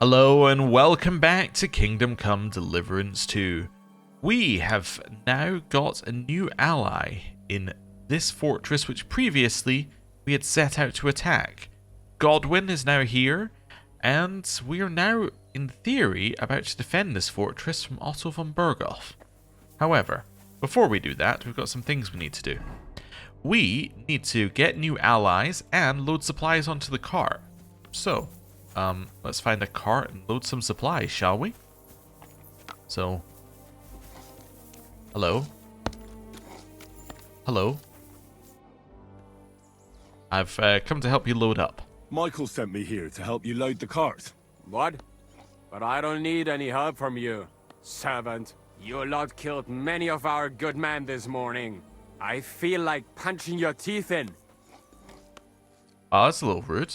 Hello and welcome back to Kingdom Come Deliverance 2. We have now got a new ally in this fortress which previously we had set out to attack. Godwin is now here and we are now in theory about to defend this fortress from Otto von Berghoff. However, before we do that, we've got some things we need to do. We need to get new allies and load supplies onto the cart. So, let's find a cart and load some supplies, shall we? So, hello? Hello? I've come to help you load up. Michael sent me here to help you load the cart. What? But I don't need any help from you, servant. You lot killed many of our good men this morning. I feel like punching your teeth in. Oh, that's a little rude.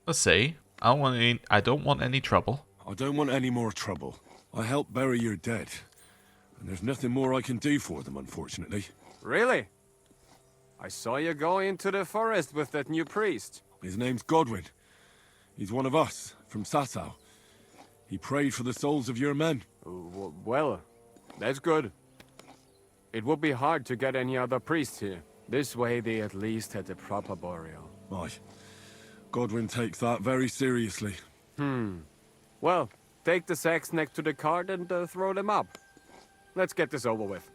Let's see. I don't want any trouble. I don't want any more trouble. I helped bury your dead. And there's nothing more I can do for them, unfortunately. Really? I saw you go into the forest with that new priest. His name's Godwin. He's one of us, from Sasau. He prayed for the souls of your men. Well, that's good. It would be hard to get any other priests here. This way they at least had a proper burial. Aye. Godwin takes that very seriously. Well, take the sacks next to the cart and throw them up. Let's get this over with.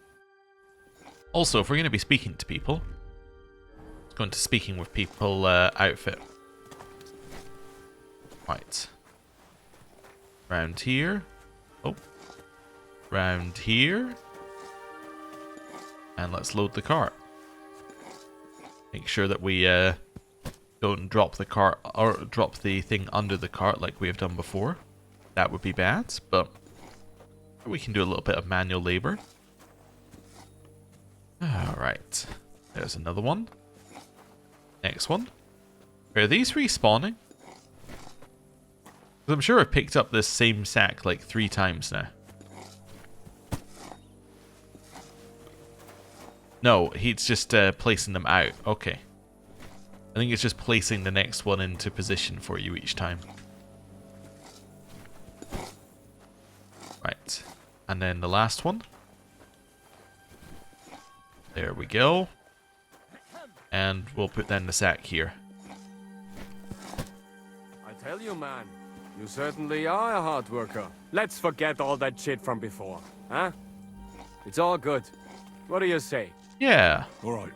Also, if we're going to be speaking to people, let's go into speaking with people outfit. Right. Round here. Oh. Round here. And let's load the cart. Make sure that we don't drop the cart or drop the thing under the cart like we have done before. That would be bad, but we can do a little bit of manual labor. Alright. There's another one. Next one. Are these respawning? I'm sure I've picked up this same sack like 3 times now. No, he's just placing them out. Okay. I think it's just placing the next one into position for you each time. Right. And then the last one. There we go. And we'll put that in the sack here. I tell you, man, you certainly are a hard worker. Let's forget all that shit from before, huh? It's all good. What do you say? Yeah. All right.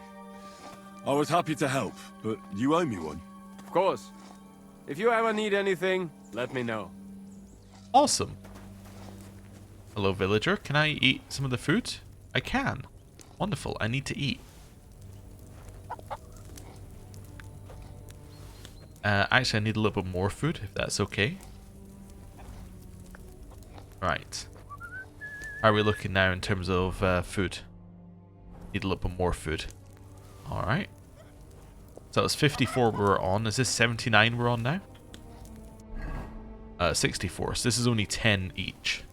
I was happy to help, but you owe me one. Of course. If you ever need anything, let me know. Awesome. Hello, villager. Can I eat some of the food? I can. Wonderful. I need to eat. Actually, I need a little bit more food, if that's okay. Right. How are we looking now in terms of food? Need a little bit more food. Alright. So it's 54 we're on. Is this 79 we're on now? 64. So this is only 10 each.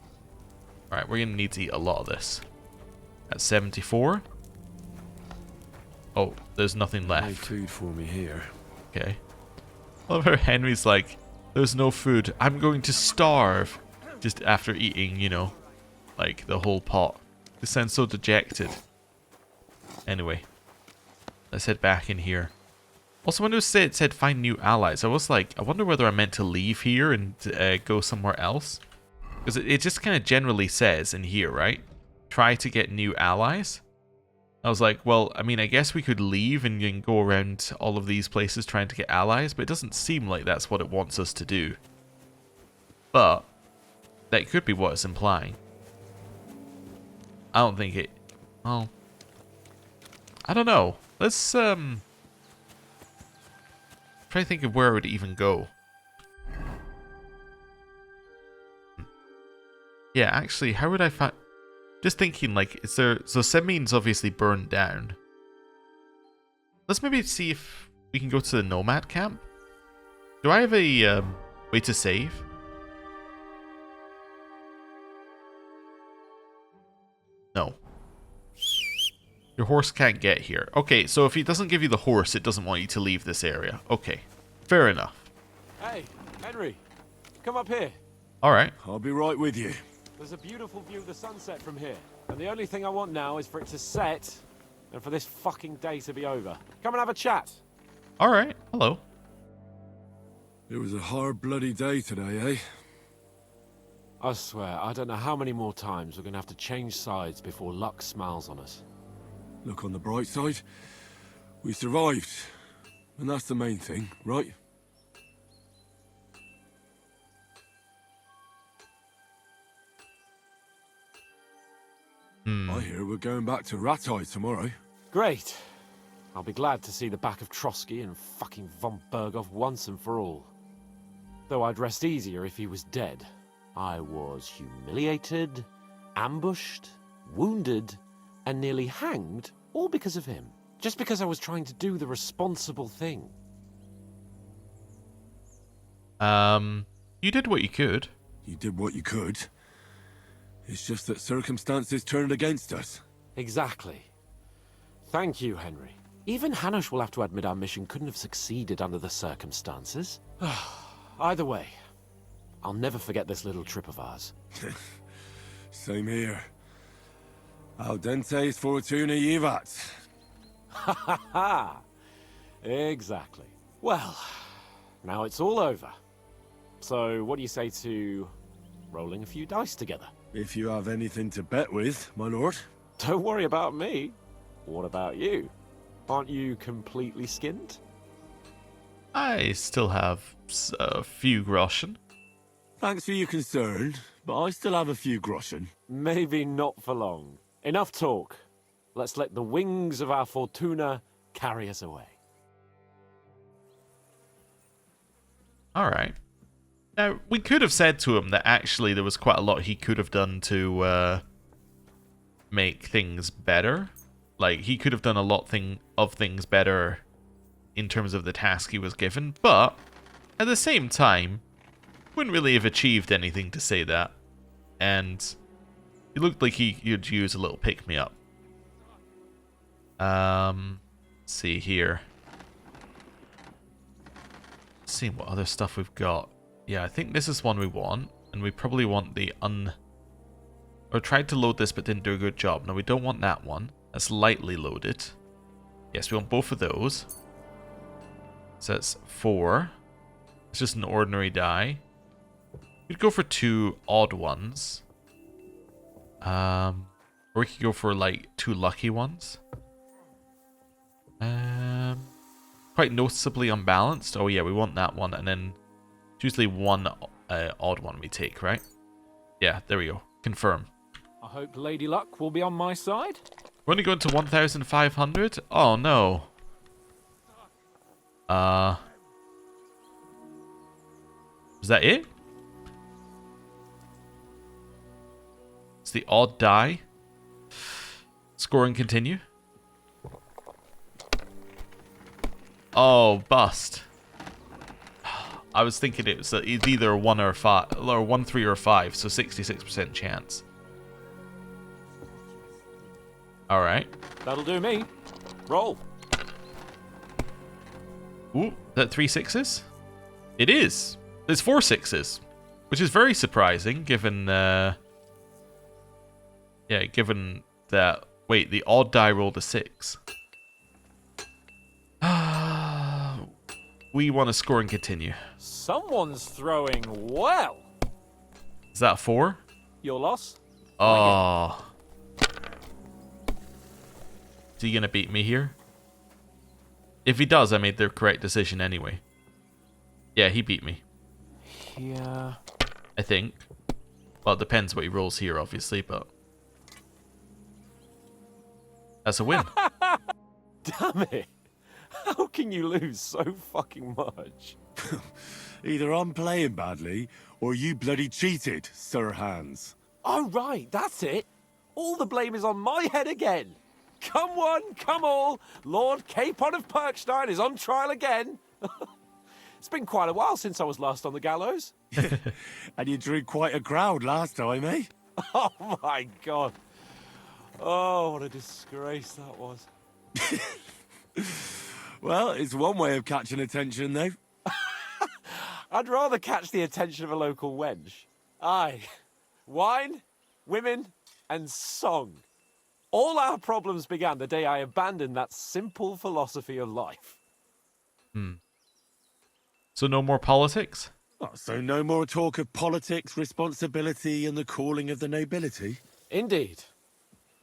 Alright, we're going to need to eat a lot of this. At 74. Oh, there's nothing left. No food for me here. Okay. I love how Henry's like, there's no food. I'm going to starve. Just after eating, you know, like the whole pot. This sounds so dejected. Anyway. Let's head back in here. Also, when it said find new allies, I was like, I wonder whether I'm meant to leave here and go somewhere else. Because it just kind of generally says in here, right? Try to get new allies. I was like, well, I mean, I guess we could leave and go around all of these places trying to get allies, but it doesn't seem like that's what it wants us to do. But that could be what it's implying. I don't think it... Well... I don't know. Let's, try to think of where it would even go. Yeah, actually, how would I find... Just thinking, like, is there... So Semin's obviously burned down. Let's maybe see if we can go to the nomad camp. Do I have a way to save? No. Your horse can't get here. Okay, so if he doesn't give you the horse, it doesn't want you to leave this area. Okay, fair enough. Hey, Henry. come up here. All right. I'll be right with you. There's a beautiful view of the sunset from here. And the only thing I want now is for it to set and for this fucking day to be over. Come and have a chat. All right. Hello. It was a hard bloody day today, eh? I swear, I don't know how many more times we're going to have to change sides before luck smiles on us. Look on the bright side. We survived. And that's the main thing, right? I hear we're going back to Ratai tomorrow. Great. I'll be glad to see the back of Trotsky and fucking von Berghoff once and for all. Though I'd rest easier if he was dead. I was humiliated, ambushed, wounded, and nearly hanged, all because of him. Just because I was trying to do the responsible thing. You did what you could. You did what you could. It's just that circumstances turned against us. Exactly. Thank you, Henry. Even Hanush will have to admit our mission couldn't have succeeded under the circumstances. Either way, I'll never forget this little trip of ours. Same here. Al dentes fortuna jivat. Ha ha ha! Exactly. Well, now it's all over. So, what do you say to rolling a few dice together? If you have anything to bet with, my lord. Don't worry about me. What about you? Aren't you completely skinned? I still have a few groschen. Thanks for your concern, but I still have a few groschen. Maybe not for long. Enough talk. Let's let the wings of our Fortuna carry us away. All right. Now, we could have said to him that actually there was quite a lot he could have done to make things better. Like, he could have done a lot of things better in terms of the task he was given, but at the same time, wouldn't really have achieved anything to say that. And it looked like he'd use a little pick-me-up. Let's see here. See what other stuff we've got. Yeah, I think this is one we want, and we probably want the or tried to load this but didn't do a good job. No, we don't want that one. That's lightly loaded. Yes, we want both of those. So that's 4. It's just an ordinary die. We'd go for 2 odd ones. Or we could go for like 2 lucky ones. Quite noticeably unbalanced. Oh yeah, we want that one, and then it's usually one odd one we take, right? Yeah, there we go. Confirm. I hope Lady Luck will be on my side. We're only going to 1,500? Oh no. Is that it? It's the odd die. Score and continue. Oh, bust. I was thinking it was either 1 or 5, or 1, 3, or 5, so 66% chance. All right. That'll do me. Roll. Ooh, that 3 6s? It is. There's 4 6s, which is very surprising given. Yeah, given that. Wait, the odd die rolled a 6. We want to score and continue. Someone's throwing well. Is that 4? Your loss? Oh. Is he gonna beat me here? If he does, I made the correct decision anyway. Yeah, he beat me. Yeah. I think. Well, it depends what he rolls here, obviously, but... That's a win. Damn it. How can you lose so fucking much? Either I'm playing badly, or you bloody cheated, Sir Hans. Oh, right, that's it. All the blame is on my head again. Come one, come all. Lord Capon of Perkstein is on trial again. It's been quite a while since I was last on the gallows. And you drew quite a crowd last time, eh? Oh, my God. Oh, what a disgrace that was. Well, it's one way of catching attention, though. I'd rather catch the attention of a local wench. Aye. Wine, women, and song. All our problems began the day I abandoned that simple philosophy of life. So no more politics? Oh, so no more talk of politics, responsibility, and the calling of the nobility? Indeed.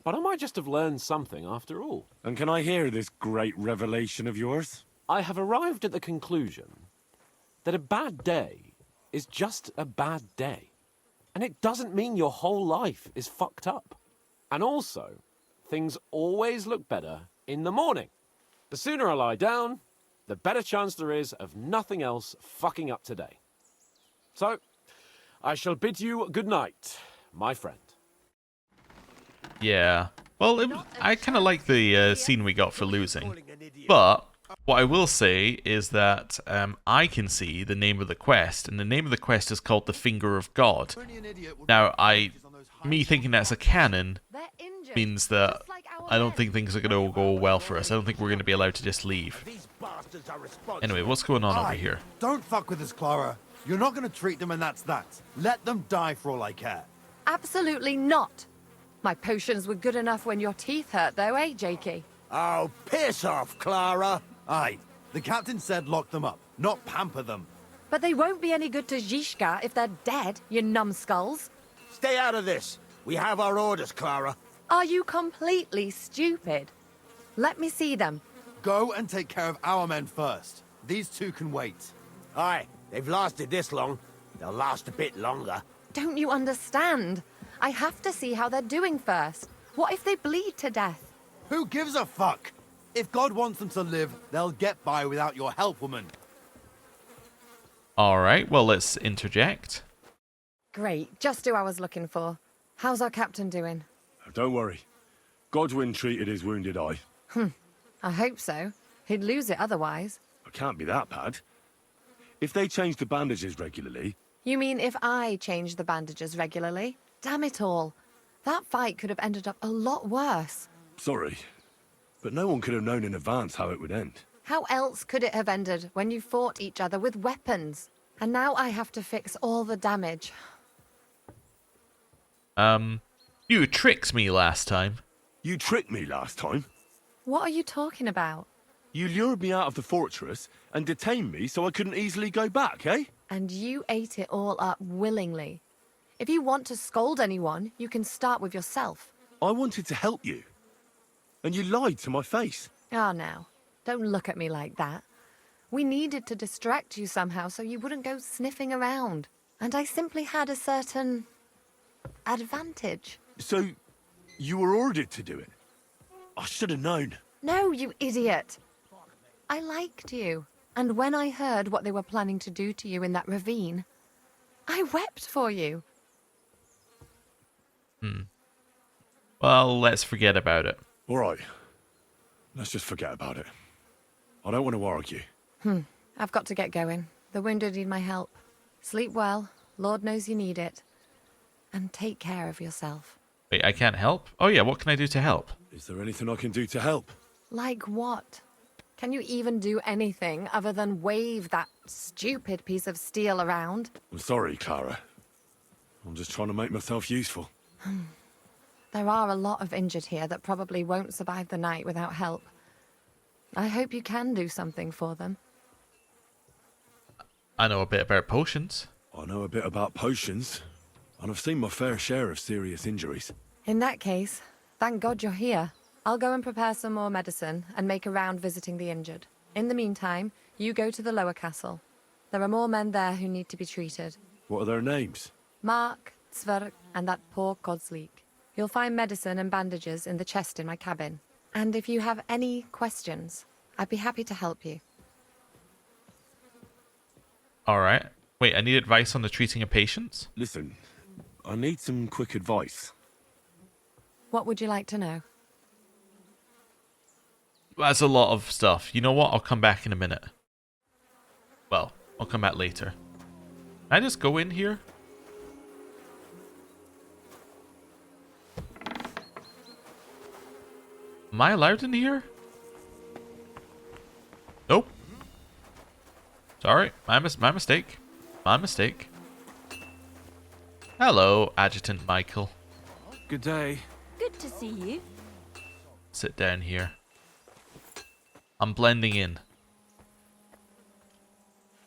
But I might just have learned something after all. And can I hear this great revelation of yours? I have arrived at the conclusion that a bad day is just a bad day. And it doesn't mean your whole life is fucked up. And also, things always look better in the morning. The sooner I lie down, the better chance there is of nothing else fucking up today. So, I shall bid you good night, my friend. Yeah. Well, I kind of like the scene we got for losing. But what I will say is that I can see the name of the quest, and the name of the quest is called The Finger of God. Now, me thinking that's a canon means that I don't think things are going to go well for us. I don't think we're going to be allowed to just leave. Anyway, what's going on over here? Don't fuck with us, Clara. You're not going to treat them and that's that. Let them die for all I care. Absolutely not. My potions were good enough when your teeth hurt, though, eh, Jakey? Oh, piss off, Clara. Aye, the captain said lock them up, not pamper them. But they won't be any good to Zhishka if they're dead, you numbskulls. Stay out of this. We have our orders, Clara. Are you completely stupid? Let me see them. Go and take care of our men first. These two can wait. Aye, they've lasted this long. They'll last a bit longer. Don't you understand? I have to see how they're doing first. What if they bleed to death? Who gives a fuck? If God wants them to live, they'll get by without your help, woman. Alright, well, let's interject. Great, just who I was looking for. How's our captain doing? Don't worry. Godwin treated his wounded eye. I hope so. He'd lose it otherwise. It can't be that bad. If they change the bandages regularly... You mean if I change the bandages regularly? Damn it all. That fight could have ended up a lot worse. Sorry, but no one could have known in advance how it would end. How else could it have ended when you fought each other with weapons? And now I have to fix all the damage. You tricked me last time. You tricked me last time. What are you talking about? You lured me out of the fortress and detained me so I couldn't easily go back, eh? And you ate it all up willingly. If you want to scold anyone, you can start with yourself. I wanted to help you. And you lied to my face. Ah, now. Don't look at me like that. We needed to distract you somehow so you wouldn't go sniffing around. And I simply had a certain... advantage. So, you were ordered to do it? I should have known. No, you idiot. I liked you. And when I heard what they were planning to do to you in that ravine, I wept for you. Well, let's forget about it. All right. Let's just forget about it. I don't want to argue. I've got to get going. The wounded need my help. Sleep well. Lord knows you need it. And take care of yourself. Wait, I can't help? Oh yeah, what can I do to help? Is there anything I can do to help? Like what? Can you even do anything other than wave that stupid piece of steel around? I'm sorry, Clara. I'm just trying to make myself useful. There are a lot of injured here that probably won't survive the night without help. I hope you can do something for them. I know a bit about potions. I know a bit about potions, and I've seen my fair share of serious injuries. In that case, thank God you're here. I'll go and prepare some more medicine and make a round visiting the injured. In the meantime, you go to the lower castle. There are more men there who need to be treated. What are their names? Mark, Zverk, and that poor Kodsleek. You'll find medicine and bandages in the chest in my cabin. And if you have any questions, I'd be happy to help you. Alright. Wait, I need advice on the treating of patients? Listen, I need some quick advice. What would you like to know? That's a lot of stuff. You know what? I'll come back in a minute. Well, I'll come back later. Can I just go in here? Am I allowed in here? Nope. Sorry, my mistake. My mistake. Hello, Adjutant Michael. Good day. Good to see you. Sit down here. I'm blending in.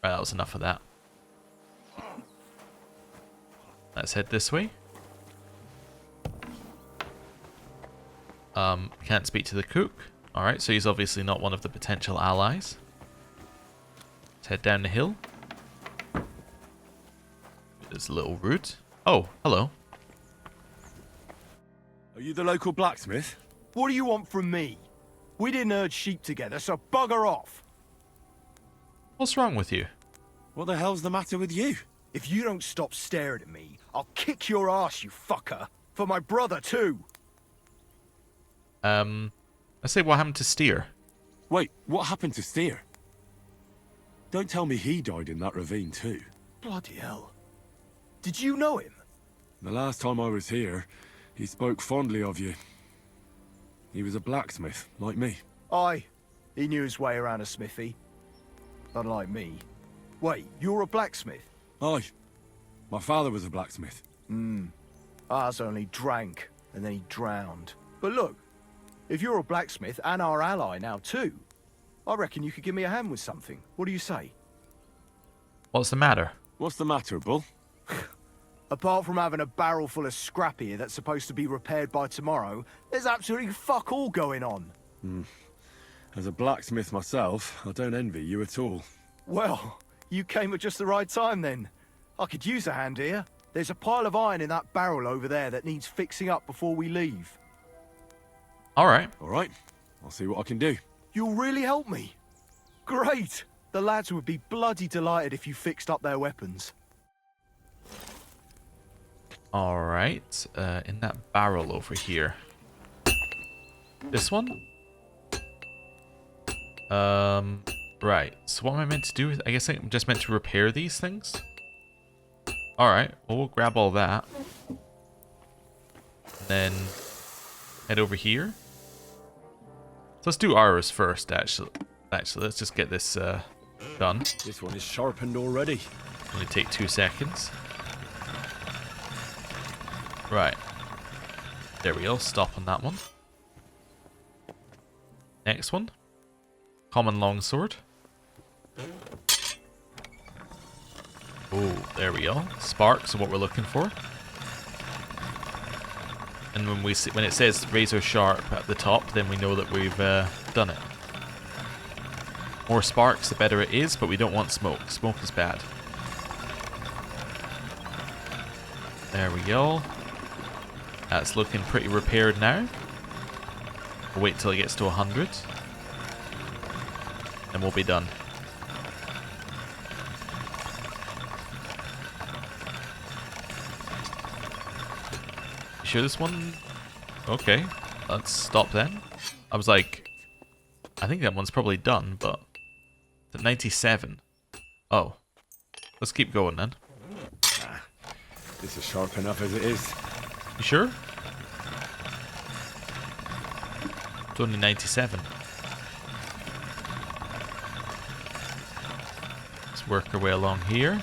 Right, that was enough of that. Let's head this way. Can't speak to the cook. Alright, so he's obviously not one of the potential allies. Let's head down the hill. There's a little route. Oh, hello. Are you the local blacksmith? What do you want from me? We didn't herd sheep together, so bugger off. What's wrong with you? What the hell's the matter with you? If you don't stop staring at me, I'll kick your ass, you fucker. For my brother, too. I say, what happened to Steer? Wait, what happened to Steer? Don't tell me he died in that ravine too. Bloody hell. Did you know him? The last time I was here, he spoke fondly of you. He was a blacksmith, like me. Aye. He knew his way around a smithy. Unlike me. Wait, you're a blacksmith? Aye. My father was a blacksmith. Ours only drank, and then he drowned. But look, if you're a blacksmith and our ally now too, I reckon you could give me a hand with something. What do you say? What's the matter? What's the matter, Bull? Apart from having a barrel full of scrap here that's supposed to be repaired by tomorrow, there's absolutely fuck all going on. As a blacksmith myself, I don't envy you at all. Well, you came at just the right time then. I could use a hand here. There's a pile of iron in that barrel over there that needs fixing up before we leave. Alright. Alright, I'll see what I can do. You'll really help me? Great! The lads would be bloody delighted if you fixed up their weapons. Alright. In that barrel over here. This one? Right. So what am I meant to do? I guess I'm just meant to repair these things? Alright. Well, we'll grab all that. And then head over here. So let's do ours first, actually. Let's just get this done. This one is sharpened already. Only take 2 seconds. Right. There we go. Stop on that one. Next one. Common longsword. Oh, there we go. Sparks are what we're looking for. And when it says razor sharp at the top, then we know that we've done it. More sparks, the better it is, but we don't want smoke. Smoke is bad. There we go. That's looking pretty repaired now. We'll wait till it gets to 100. And we'll be done. You sure this one? Okay. Let's stop then. I was like, I think that one's probably done, but it's at 97. Oh. Let's keep going then. This is sharp enough as it is. You sure? It's only 97. Let's work our way along here.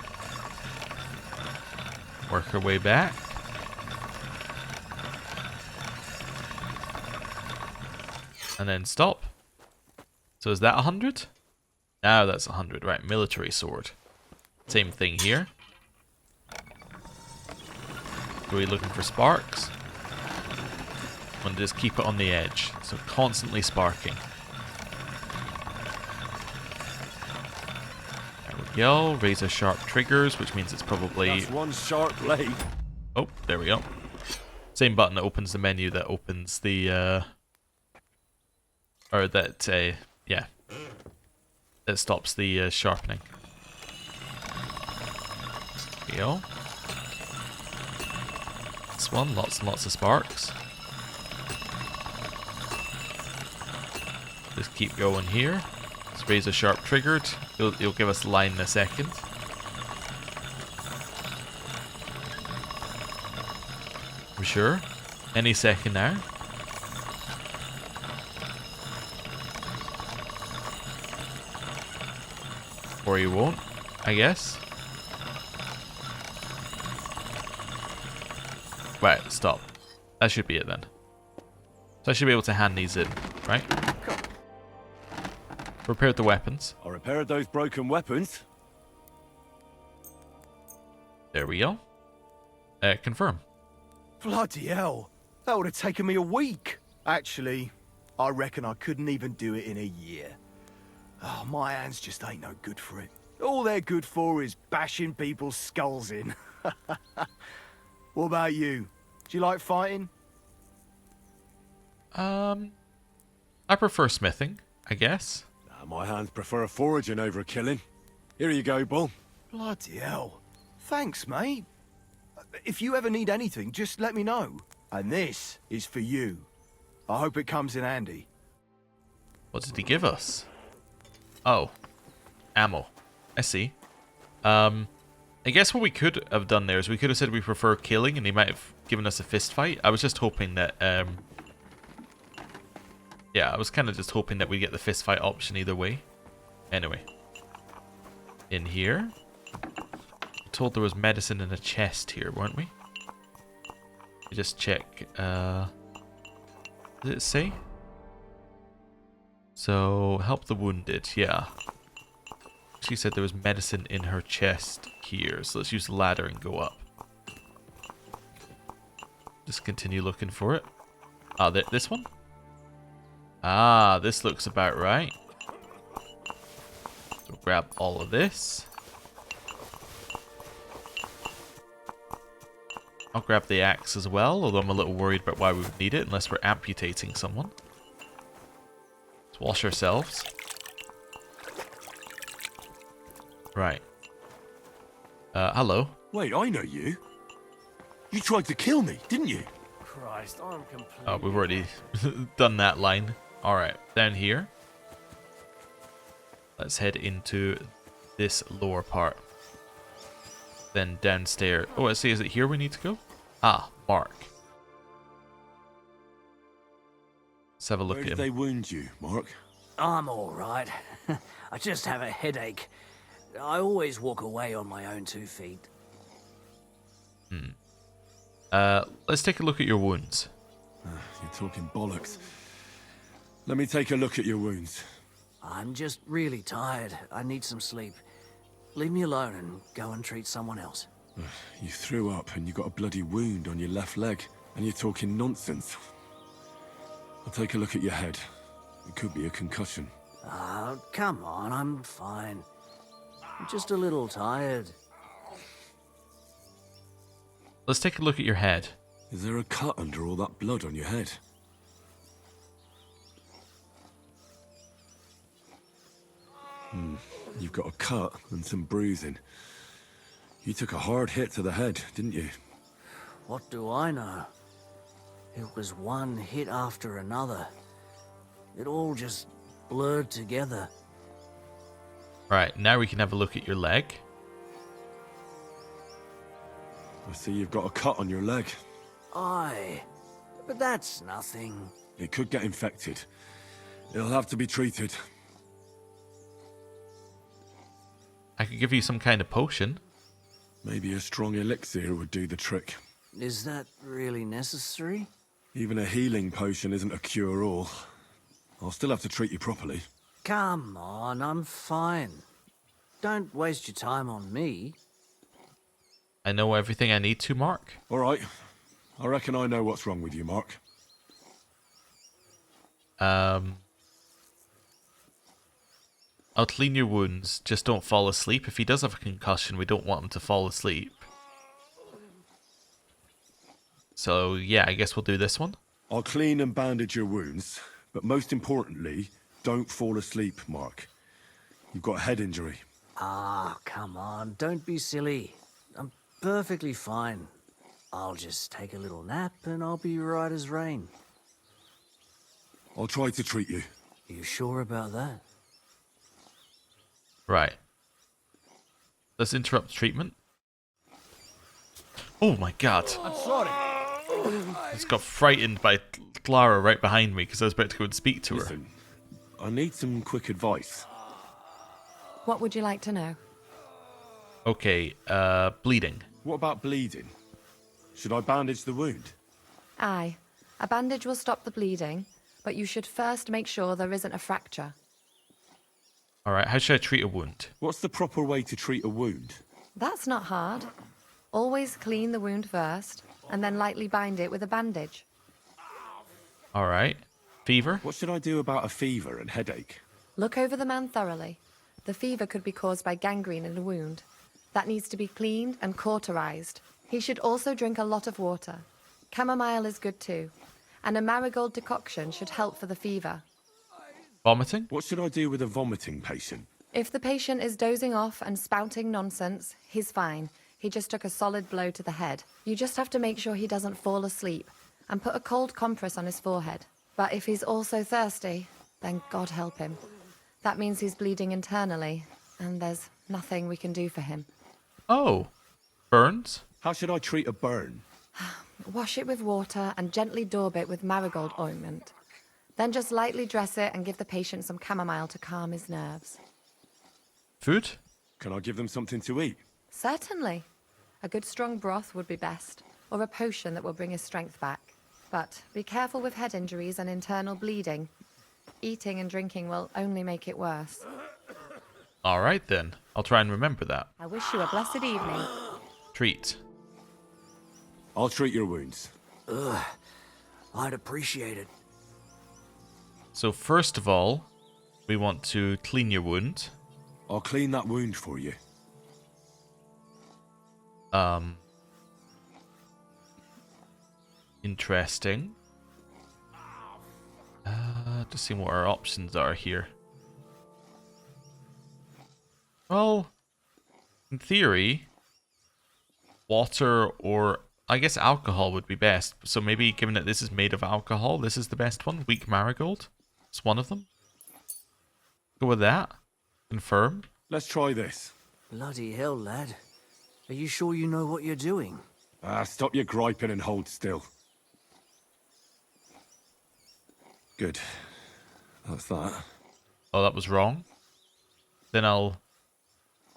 Work our way back. And then stop. So is that 100? Now that's 100. Right, military sword. Same thing here. Are we looking for sparks? I'm going to just keep it on the edge. So constantly sparking. There we go. Razor sharp triggers, which means it's probably... That's one sharp blade. Oh, there we go. Same button that opens the menu that opens the... Or that, yeah. That stops the sharpening. There we go. This one, lots and lots of sparks. Just keep going here. It's razor sharp triggered. You'll give us a line in a second. For sure. Any second now. Or you won't, I guess. Right, stop. That should be it then. So I should be able to hand these in, right? Repaired the weapons. I repaired those broken weapons. There we go. Confirm. Bloody hell. That would have taken me a week. Actually, I reckon I couldn't even do it in a year. Oh, my hands just ain't no good for it. All they're good for is bashing people's skulls in. What about you? Do you like fighting? I prefer smithing, I guess. My hands prefer foraging over killing. Here you go, Bull. Bloody hell. Thanks, mate. If you ever need anything, just let me know. And this is for you. I hope it comes in handy. What did he give us? Oh. Ammo. I see. I guess what we could have done there is we could have said we prefer killing and he might have given us a fist fight. I was just hoping that, yeah, I was kind of just hoping that we'd get the fist fight option either way. Anyway. In here. We're told there was medicine in a chest here, weren't we? We just check, did it say? So, help the wounded, yeah. She said there was medicine in her chest here, so let's use the ladder and go up. Just continue looking for it. Ah, this one? Ah, this looks about right. So grab all of this. I'll grab the axe as well, although I'm a little worried about why we would need it unless we're amputating someone. Let's wash ourselves. Right. Hello. Wait, I know you. You tried to kill me, didn't you? Christ, I'm completely... Oh, we've already done that line. Alright, down here. Let's head into this lower part. Then downstairs. Oh, let's see, is it here we need to go? Ah, Mark. Let's have a look Where at did him. they wound you, Mark? I'm all right. I just have a headache. I always walk away on my own 2 feet. Let's take a look at your wounds. You're talking bollocks. Let me take a look at your wounds. I'm just really tired. I need some sleep. Leave me alone and go and treat someone else. You threw up and you got a bloody wound on your left leg, and you're talking nonsense. I'll take a look at your head. It could be a concussion. Oh, come on, I'm fine. I'm just a little tired. Let's take a look at your head. Is there a cut under all that blood on your head? You've got a cut and some bruising. You took a hard hit to the head, didn't you? What do I know? It was one hit after another. It all just blurred together. Right, now we can have a look at your leg. I see you've got a cut on your leg. Aye, but that's nothing. It could get infected. It'll have to be treated. I could give you some kind of potion. Maybe a strong elixir would do the trick. Is that really necessary? Even a healing potion isn't a cure-all. I'll still have to treat you properly. Come on, I'm fine. Don't waste your time on me. I know everything I need to, Mark. All right. I reckon I know what's wrong with you, Mark. I'll clean your wounds, just don't fall asleep. If he does have a concussion, we don't want him to fall asleep. So, yeah, I guess we'll do this one. I'll clean and bandage your wounds, but most importantly, don't fall asleep, Mark. You've got a head injury. Ah, come on, don't be silly. I'm perfectly fine. I'll just take a little nap and I'll be right as rain. I'll try to treat you. You sure about that? Right. Let's interrupt treatment. Oh my god. I'm sorry. I just got frightened by Clara right behind me because I was about to go and speak to her. Listen, I need some quick advice. What would you like to know? Okay, bleeding. What about bleeding? Should I bandage the wound? Aye. A bandage will stop the bleeding, but you should first make sure there isn't a fracture. Alright, how should I treat a wound? What's the proper way to treat a wound? That's not hard. Always clean the wound first, and then lightly bind it with a bandage. Alright. Fever? What should I do about a fever and headache? Look over the man thoroughly. The fever could be caused by gangrene in a wound. That needs to be cleaned and cauterized. He should also drink a lot of water. Chamomile is good too. And a marigold decoction should help for the fever. Vomiting? What should I do with a vomiting patient? If the patient is dozing off and spouting nonsense, he's fine. He just took a solid blow to the head. You just have to make sure he doesn't fall asleep and put a cold compress on his forehead. But if he's also thirsty, then God help him. That means he's bleeding internally, and there's nothing we can do for him. Oh. Burns? How should I treat a burn? Wash it with water and gently daub it with marigold ointment. Then just lightly dress it and give the patient some chamomile to calm his nerves. Food? Can I give them something to eat? Certainly. A good strong broth would be best, or a potion that will bring his strength back. But be careful with head injuries and internal bleeding. Eating and drinking will only make it worse. Alright then. I'll try and remember that. I wish you a blessed evening. Treat. I'll treat your wounds. I'd appreciate it. So first of all, we want to clean your wound. I'll clean that wound for you. Interesting. Just seeing what our options are here. Well, in theory, water or I guess alcohol would be best. So maybe given that this is made of alcohol, this is the best one. Weak marigold. It's one of them. Go with that. Confirm. Let's try this. Bloody hell, lad. Are you sure you know what you're doing? Stop your griping and hold still. Good. That's that. Oh, that was wrong. Then I'll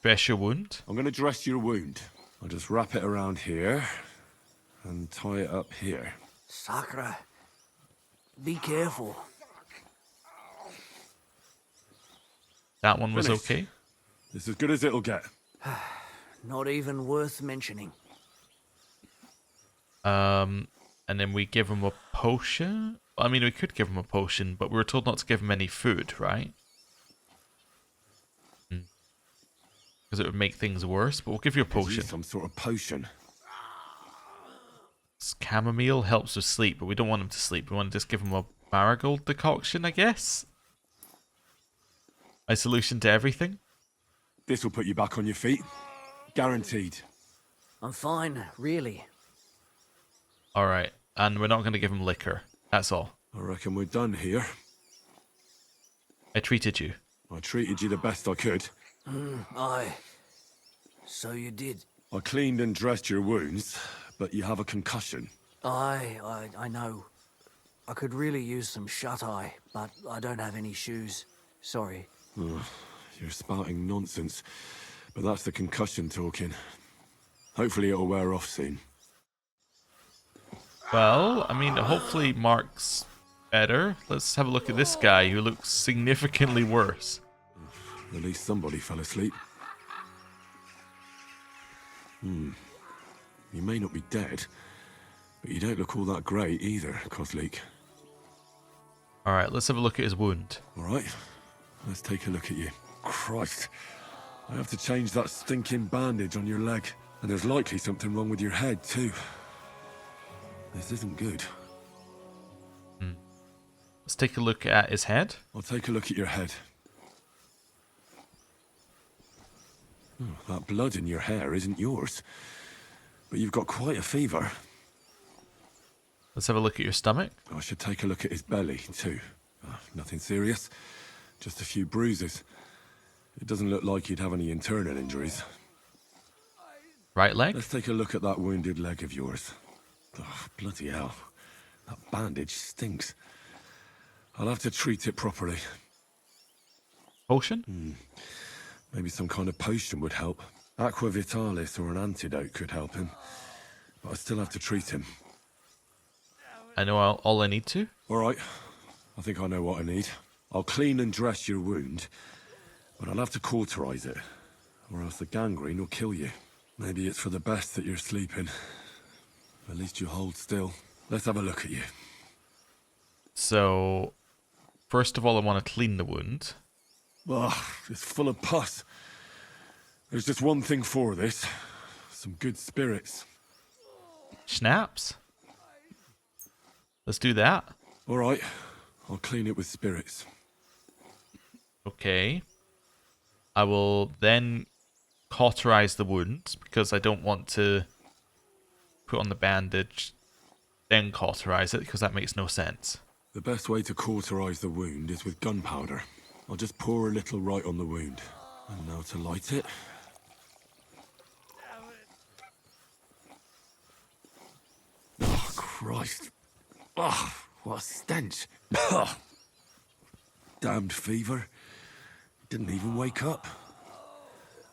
dress your wound. I'm going to dress your wound. I'll just wrap it around here and tie it up here. Sakra. Be careful. That one was Finished. okay. This is as good as it'll get. Not even worth mentioning. And then we give him a potion. I mean, we could give him a potion, but we were told not to give him any food, right? Because it would make things worse, but we'll give you a potion. Some sort of potion. Chamomile helps with sleep, but we don't want him to sleep. We want to just give him a marigold decoction, I guess? A solution to everything? This will put you back on your feet. Guaranteed. I'm fine, really. Alright, and we're not going to give him liquor. That's all. I reckon we're done here. I treated you. I treated you the best I could. Aye. So you did. I cleaned and dressed your wounds, but you have a concussion. I know. I could really use some shut-eye, but I don't have any shoes. Sorry. You're spouting nonsense, but that's the concussion talking. Hopefully it'll wear off soon. Well, I mean, hopefully Mark's better. Let's have a look at this guy who looks significantly worse. At least somebody fell asleep. You may not be dead, but you don't look all that great either, Kozlik. Alright, let's have a look at his wound. Alright, let's take a look at you. Christ, I have to change that stinking bandage on your leg. And there's likely something wrong with your head, too. This isn't good. Let's take a look at his head. I'll take a look at your head. That blood in your hair isn't yours. But you've got quite a fever. Let's have a look at your stomach. I should take a look at his belly, too. Nothing serious. Just a few bruises. It doesn't look like he'd have any internal injuries. Right leg. Let's take a look at that wounded leg of yours. Oh, bloody hell. That bandage stinks. I'll have to treat it properly. Potion? Maybe some kind of potion would help. Aqua Vitalis or an antidote could help him. but I still have to treat him. I know all I need to. All right, I think I know what I need. I'll clean and dress your wound, but I'll have to cauterize it, or else the gangrene will kill you. Maybe it's for the best that you're sleeping. At least you hold still. Let's have a look at you. So, first of all, I want to clean the wound. Ugh, it's full of pus. There's just one thing for this. Some good spirits. Schnapps. Let's do that. All right, I'll clean it with spirits. Okay. I will then cauterize the wound because I don't want to put on the bandage, then cauterize it because that makes no sense. The best way to cauterize the wound is with gunpowder. I'll just pour a little right on the wound. And now to light it. Oh, Christ. Oh, what a stench. Damned fever. Didn't even wake up.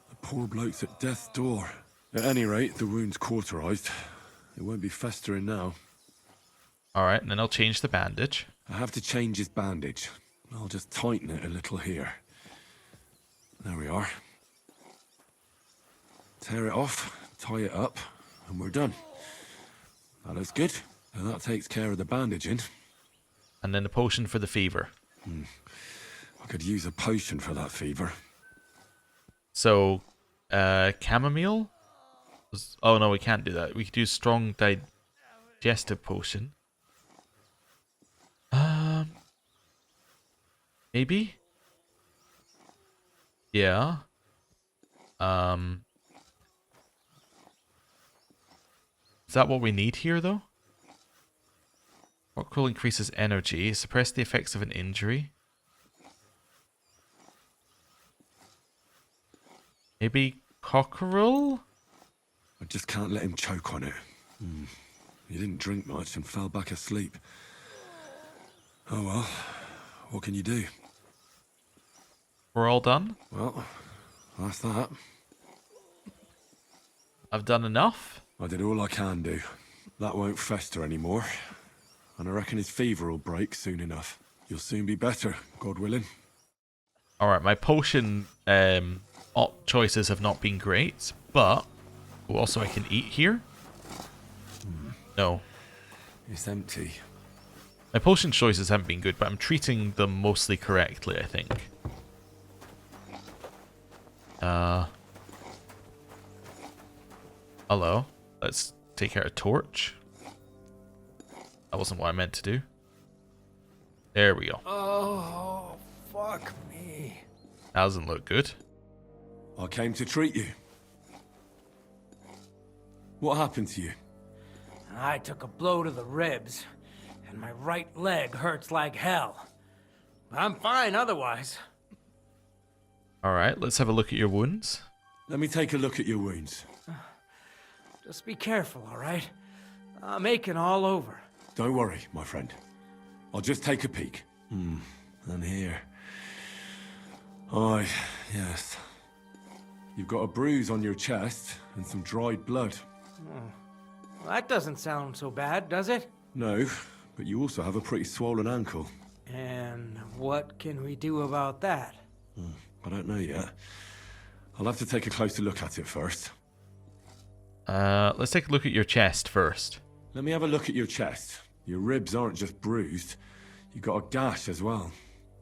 The poor bloke's at death's door. At any rate, the wound's cauterized. It won't be festering now. Alright, and then I'll change the bandage. I have to change his bandage. I'll just tighten it a little here. There we are. Tear it off, tie it up, and we're done. That looks good. And that takes care of the bandaging. And then the potion for the fever. I could use a potion for that fever. So, chamomile? Oh no, we can't do that. We could do strong digestive potion. Maybe? Yeah. Is that what we need here, though? Rockroll increases energy. Suppress the effects of an injury. Maybe cockerel? I just can't let him choke on it. He didn't drink much and fell back asleep. Oh well, what can you do? We're all done? Well, that's that. I've done enough? I did all I can do. That won't fester anymore. And I reckon his fever will break soon enough. You'll soon be better, God willing. Alright, my potion choices have not been great, but also I can eat here? No. It's empty. My potion choices haven't been good, but I'm treating them mostly correctly, I think. Hello. Let's take out a torch. That wasn't what I meant to do. There we go. Oh, fuck me. That doesn't look good. I came to treat you. What happened to you? I took a blow to the ribs, and my right leg hurts like hell. I'm fine otherwise. Alright, let's have a look at your wounds. Let me take a look at your wounds. Just be careful, all right? I'm aching all over. Don't worry, my friend. I'll just take a peek. And here. Aye, yes. You've got a bruise on your chest and some dried blood. Well, that doesn't sound so bad, does it? No, but you also have a pretty swollen ankle. And what can we do about that? I don't know yet. I'll have to take a closer look at it first. Let's take a look at your chest first. Let me have a look at your chest. Your ribs aren't just bruised. You've got a gash as well.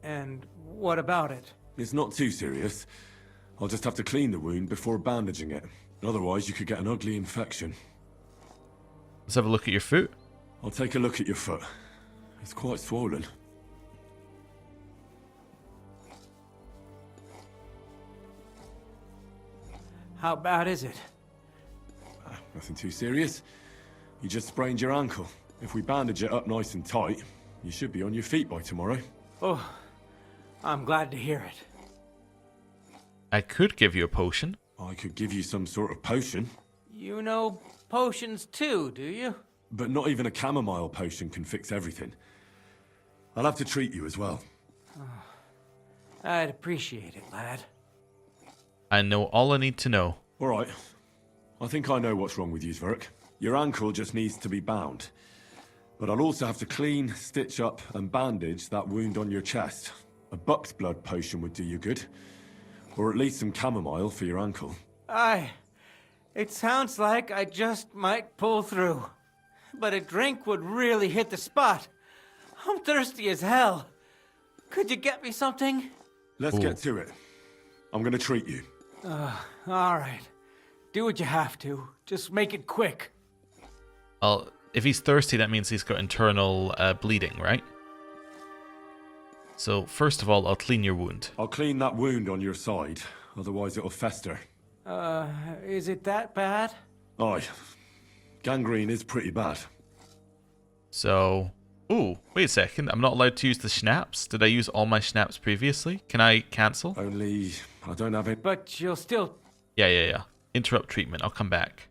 And what about it? It's not too serious. I'll just have to clean the wound before bandaging it. Otherwise, you could get an ugly infection. Let's have a look at your foot. I'll take a look at your foot. It's quite swollen. How bad is it? Nothing too serious. You just sprained your ankle. If we bandage it up nice and tight, you should be on your feet by tomorrow. Oh, I'm glad to hear it. I could give you a potion. I could give you some sort of potion. You know potions too, do you? But not even a chamomile potion can fix everything. I'll have to treat you as well. I'd appreciate it, lad. I know all I need to know. All right. I think I know what's wrong with you, Zverk. Your ankle just needs to be bound. But I'll also have to clean, stitch up, and bandage that wound on your chest. A buck's blood potion would do you good. Or at least some chamomile for your ankle. Aye. It sounds like I just might pull through. But a drink would really hit the spot. I'm thirsty as hell. Could you get me something? Let's get to it. I'm gonna treat you. All right. Do what you have to. Just make it quick. Well, if he's thirsty, that means he's got internal bleeding, right? So, first of all, I'll clean your wound. I'll clean that wound on your side, otherwise it'll fester. Is it that bad? Aye. Gangrene is pretty bad. So... Ooh, wait a second. I'm not allowed to use the schnapps. Did I use all my schnapps previously? Can I cancel? Only... I don't have it. But you'll still... Yeah. Interrupt treatment. I'll come back.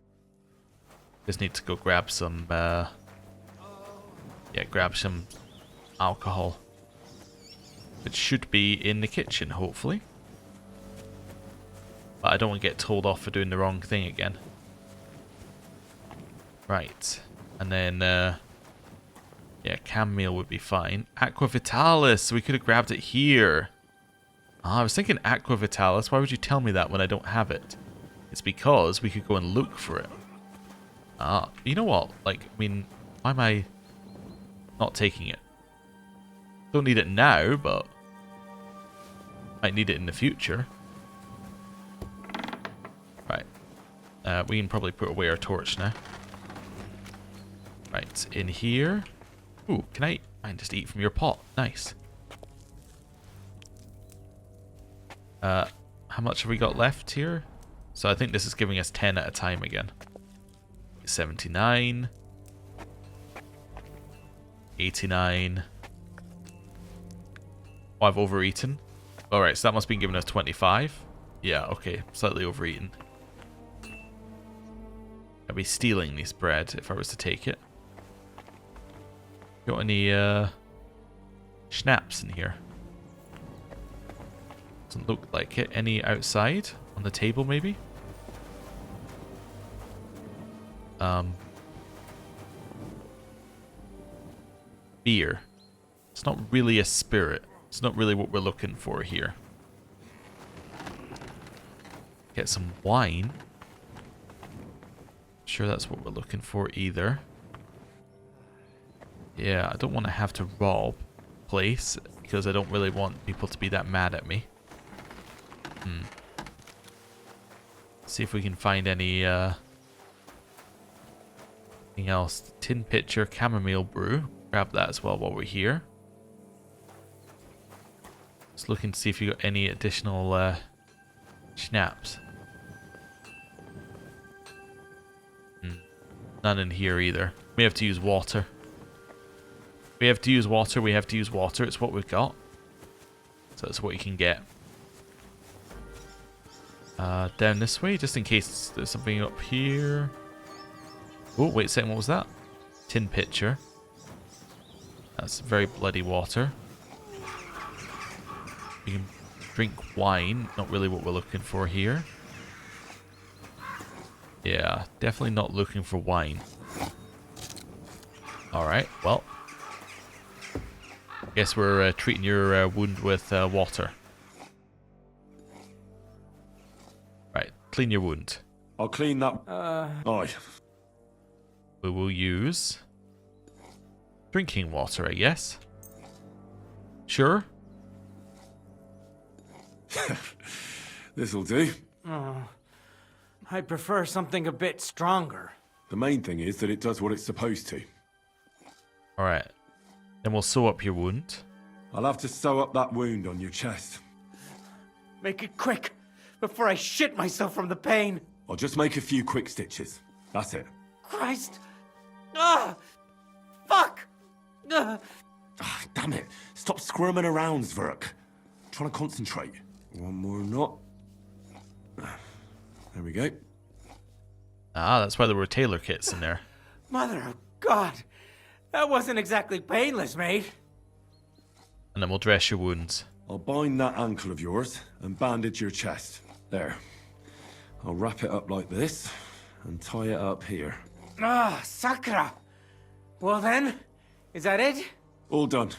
Just need to go grab some... grab some alcohol. Which should be in the kitchen, hopefully. But I don't want to get told off for doing the wrong thing again. Right. And then... chamomile would be fine. Aqua Vitalis! We could have grabbed it here. I was thinking Aqua Vitalis. Why would you tell me that when I don't have it? It's because we could go and look for it. You know what? Why am I not taking it? Don't need it now, but might need it in the future. Right. We can probably put away our torch now. Right, in here. Ooh, can I just eat from your pot? Nice. How much have we got left here? So I think this is giving us 10 at a time again. 79. 89. Oh, I've overeaten. Alright, so that must be giving us 25. Yeah, okay. Slightly overeaten. I'd be stealing this bread if I was to take it. Got any schnapps in here? Doesn't look like it. Any outside? On the table, maybe? Beer. It's not really a spirit. It's not really what we're looking for here. Get some wine. Sure that's what we're looking for either. Yeah, I don't want to have to rob place because I don't really want people to be that mad at me. See if we can find any anything else. Tin pitcher, chamomile brew. Grab that as well while we're here. Just looking to see if you got any additional schnapps. None in here either. We have to use water. We have to use water. We have to use water. It's what we've got. So that's what you can get. Down this way, just in case there's something up here. Oh, wait a second. What was that? Tin pitcher. That's very bloody water. We can drink wine. Not really what we're looking for here. Yeah, definitely not looking for wine. Alright, well. Guess we're treating your wound with water. Right, clean your wound. I'll clean that. Aye. We will use drinking water, I guess. Sure. This'll do. I'd prefer something a bit stronger. The main thing is that it does what it's supposed to. Alright. Then we'll sew up your wound. I'll have to sew up that wound on your chest. Make it quick, before I shit myself from the pain. I'll just make a few quick stitches. That's it. Christ! Ah! Fuck! Ah, damn it. Stop squirming around, Zverk. I'm trying to concentrate. One more knot. There we go. Ah, that's why there were tailor kits in there. Mother of God! That wasn't exactly painless, mate. And then we'll dress your wounds. I'll bind that ankle of yours and bandage your chest. There. I'll wrap it up like this and tie it up here. Ah, Sakra. Well then, is that it? All done.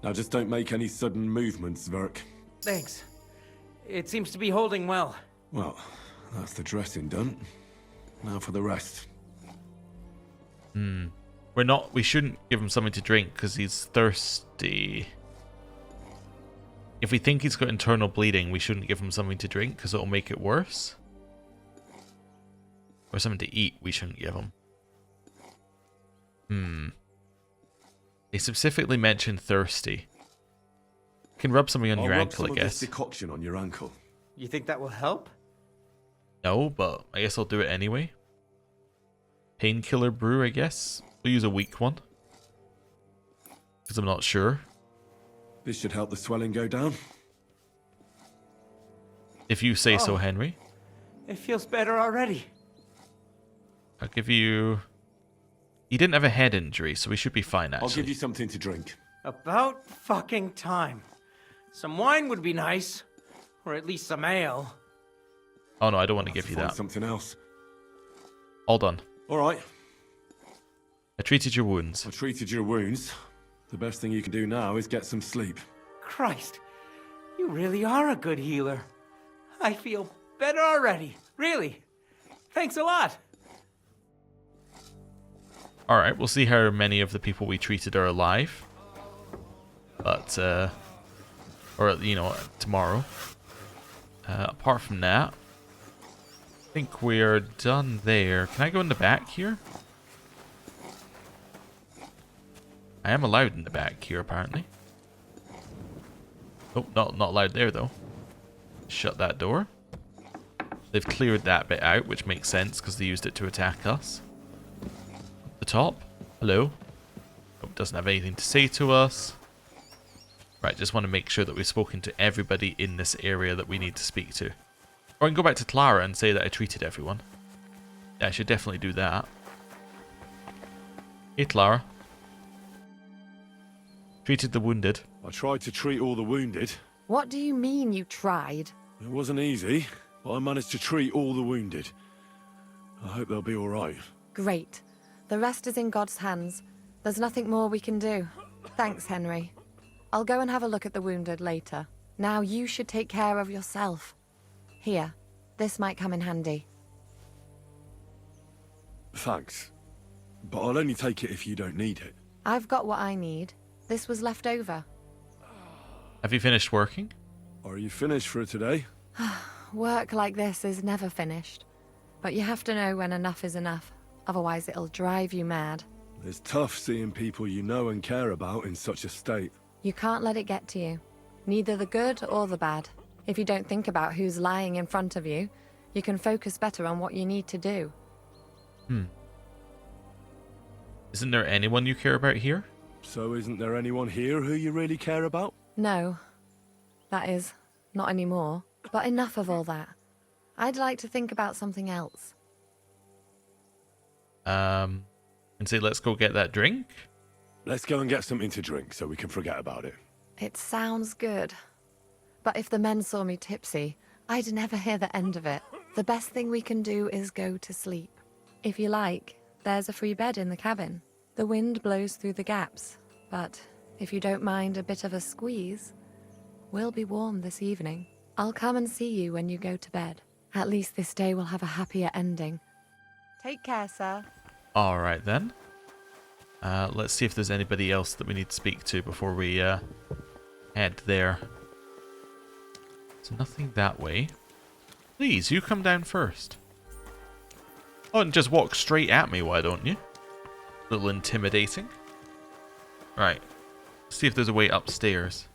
Now just don't make any sudden movements, Verk. Thanks. It seems to be holding well. Well, that's the dressing done. Now for the rest. We shouldn't give him something to drink because he's thirsty. If we think he's got internal bleeding, we shouldn't give him something to drink because it'll make it worse. Or something to eat, we shouldn't give him. They specifically mentioned thirsty. You can rub something on your ankle, I I'll rub some of guess. this decoction on your ankle. You think that will help? No, but I guess I'll do it anyway. Painkiller brew, I guess. We'll use a weak one. Because I'm not sure. This should help the swelling go down. If you say so, Henry. It feels better already. I'll give you... He didn't have a head injury, so we should be fine, actually. I'll give you something to drink. About fucking time. Some wine would be nice. Or at least some ale. Oh no, I don't want to I'll give you find that. something else. All done. All right. I treated your wounds. I treated your wounds. The best thing you can do now is get some sleep. Christ, you really are a good healer. I feel better already. Really. Thanks a lot. Alright, we'll see how many of the people we treated are alive. But, or, you know, tomorrow. Apart from that, I think we're done there. Can I go in the back here? I am allowed in the back here, apparently. Oh, not allowed there, though. Shut that door. They've cleared that bit out, which makes sense, because they used it to attack us. The top. Hello. Oh, doesn't have anything to say to us. Right, just want to make sure that we've spoken to everybody in this area that we need to speak to. Or I can go back to Clara and say that I treated everyone. Yeah, I should definitely do that. Hey, Clara. Treated the wounded. I tried to treat all the wounded. What do you mean you tried? It wasn't easy, but I managed to treat all the wounded. I hope they'll be all right. Great. The rest is in God's hands. There's nothing more we can do. Thanks, Henry. I'll go and have a look at the wounded later. Now you should take care of yourself. Here, this might come in handy. Thanks. But I'll only take it if you don't need it. I've got what I need. This was left over. Have you finished working? Are you finished for today? Work like this is never finished. But you have to know when enough is enough. Otherwise it'll drive you mad. It's tough seeing people you know and care about in such a state. You can't let it get to you. Neither the good or the bad. If you don't think about who's lying in front of you, you can focus better on what you need to do. Isn't there anyone you care about here? So isn't there anyone here who you really care about? No. That is, not anymore. But enough of all that. I'd like to think about something else. And say let's go get that drink? Let's go and get something to drink so we can forget about it. It sounds good. But if the men saw me tipsy, I'd never hear the end of it. The best thing we can do is go to sleep. If you like, there's a free bed in the cabin. The wind blows through the gaps, but if you don't mind a bit of a squeeze, we'll be warm this evening. I'll come and see you when you go to bed. At least this day will have a happier ending. Take care, sir. Alright then. Let's see if there's anybody else that we need to speak to before we head there. There's nothing that way. Please, you come down first. Oh, and just walk straight at me, why don't you? A little intimidating. Right. See if there's a way upstairs.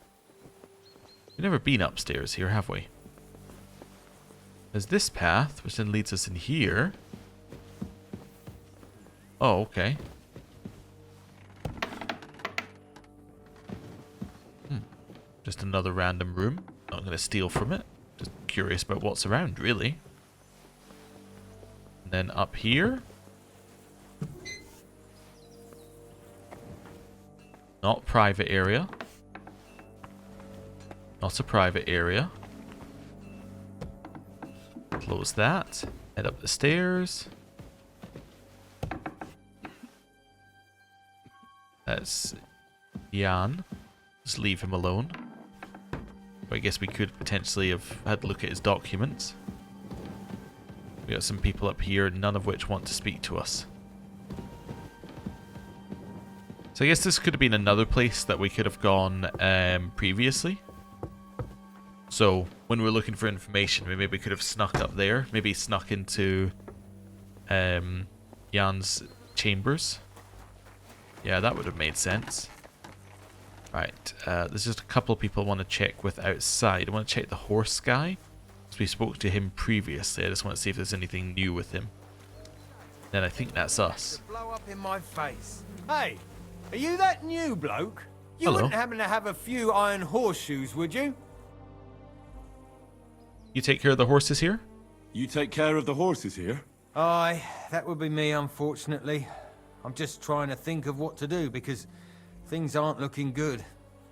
We've never been upstairs here, have we? There's this path, which then leads us in here. Oh, okay. Just another random room. Not going to steal from it. Just curious about what's around, really. And then up here. Not private area. Not a private area. Close that. Head up the stairs. That's Jan. Just leave him alone. But I guess we could potentially have had a look at his documents. We got some people up here, none of which want to speak to us. So I guess this could have been another place that we could have gone previously. So when we're looking for information, we maybe could have snuck up there. Maybe snuck into Jan's chambers. Yeah, that would have made sense. Right, there's just a couple of people I want to check with outside. I want to check the horse guy. We spoke to him previously. I just want to see if there's anything new with him. Then I think that's us. Blow up in my face. Hey, are you that new bloke? You Hello. wouldn't happen to have a few iron horseshoes, would you? You take care of the horses here? You take care of the horses here? Aye, that would be me, unfortunately. I'm just trying to think of what to do because things aren't looking good.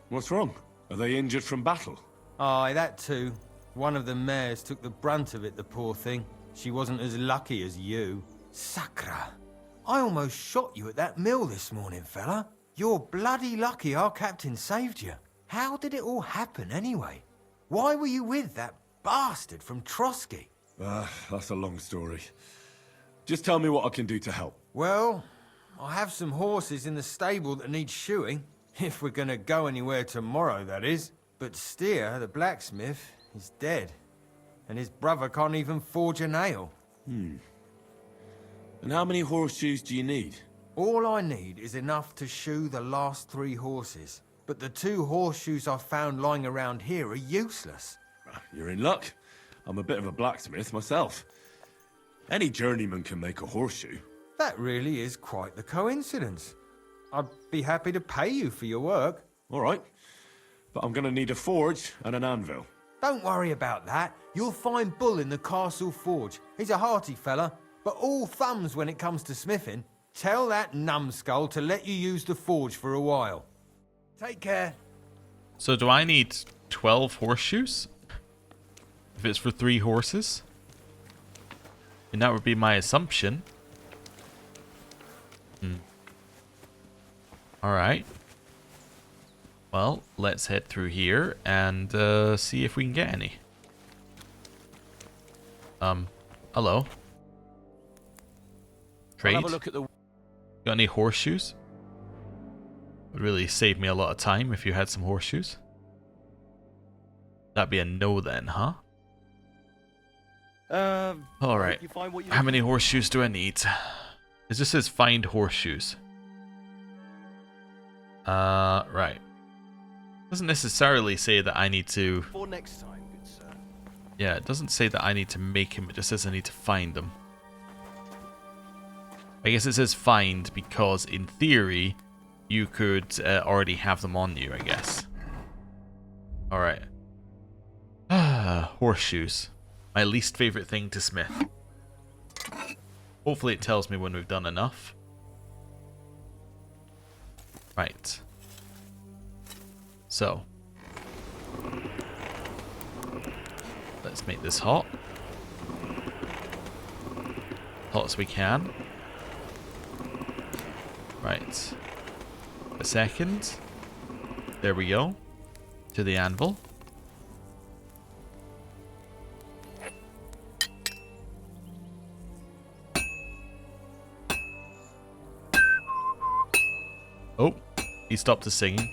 What's wrong? Are they injured from battle? Aye, that too. One of the mares took the brunt of it, the poor thing. She wasn't as lucky as you. Sacra. I almost shot you at that mill this morning, fella. You're bloody lucky our captain saved you. How did it all happen, anyway? Why were you with that bastard from Trotsky? That's a long story. Just tell me what I can do to help. Well, I have some horses in the stable that need shoeing. If we're gonna go anywhere tomorrow, that is. But Steer, the blacksmith, is dead. And his brother can't even forge a nail. And how many horseshoes do you need? All I need is enough to shoe the last 3 horses. But the 2 horseshoes I found lying around here are useless. You're in luck. I'm a bit of a blacksmith myself. Any journeyman can make a horseshoe. That really is quite the coincidence. I'd be happy to pay you for your work. All right. But I'm gonna need a forge and an anvil. Don't worry about that. You'll find Bull in the castle forge. He's a hearty fella, but all thumbs when it comes to smithing. Tell that numbskull to let you use the forge for a while. Take care. So do I need 12 horseshoes? If it's for 3 horses? And that would be my assumption. Alright. Well, let's head through here and see if we can get any. Hello. Trade? I'll have a look at the... Got any horseshoes? Would really save me a lot of time if you had some horseshoes. That'd be a no then, huh? Alright. How many horseshoes do I need? It just says find horseshoes. Right. Doesn't necessarily say that I need to... For next time, good sir. Yeah, it doesn't say that I need to make him. It just says I need to find them. I guess it says find because, in theory, you could already have them on you, I guess. Alright. Horseshoes. My least favorite thing to smith. Hopefully it tells me when we've done enough. Right. So. Let's make this hot. Hot as we can. Right. A second. There we go. To the anvil. Oh, he stopped his singing.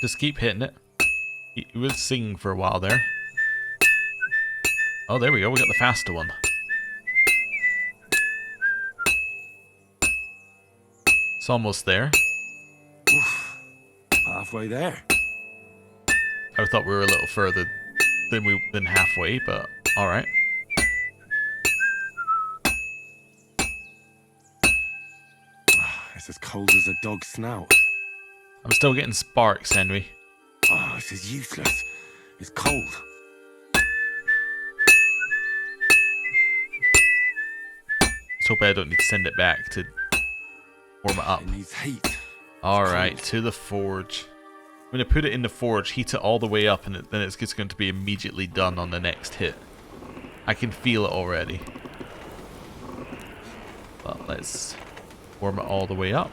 Just keep hitting it. He was singing for a while there. Oh, there we go. We got the faster one. It's almost there. Oof. Halfway there. I thought we were a little further than halfway, but all right. It's as cold as a dog's snout. I'm still getting sparks, Henry. Oh, this is useless. It's cold. Just hope I don't need to send it back to warm it up. It needs heat. Alright, to the forge. I'm going to put it in the forge, heat it all the way up, and then it's just going to be immediately done on the next hit. I can feel it already. But let's warm it all the way up.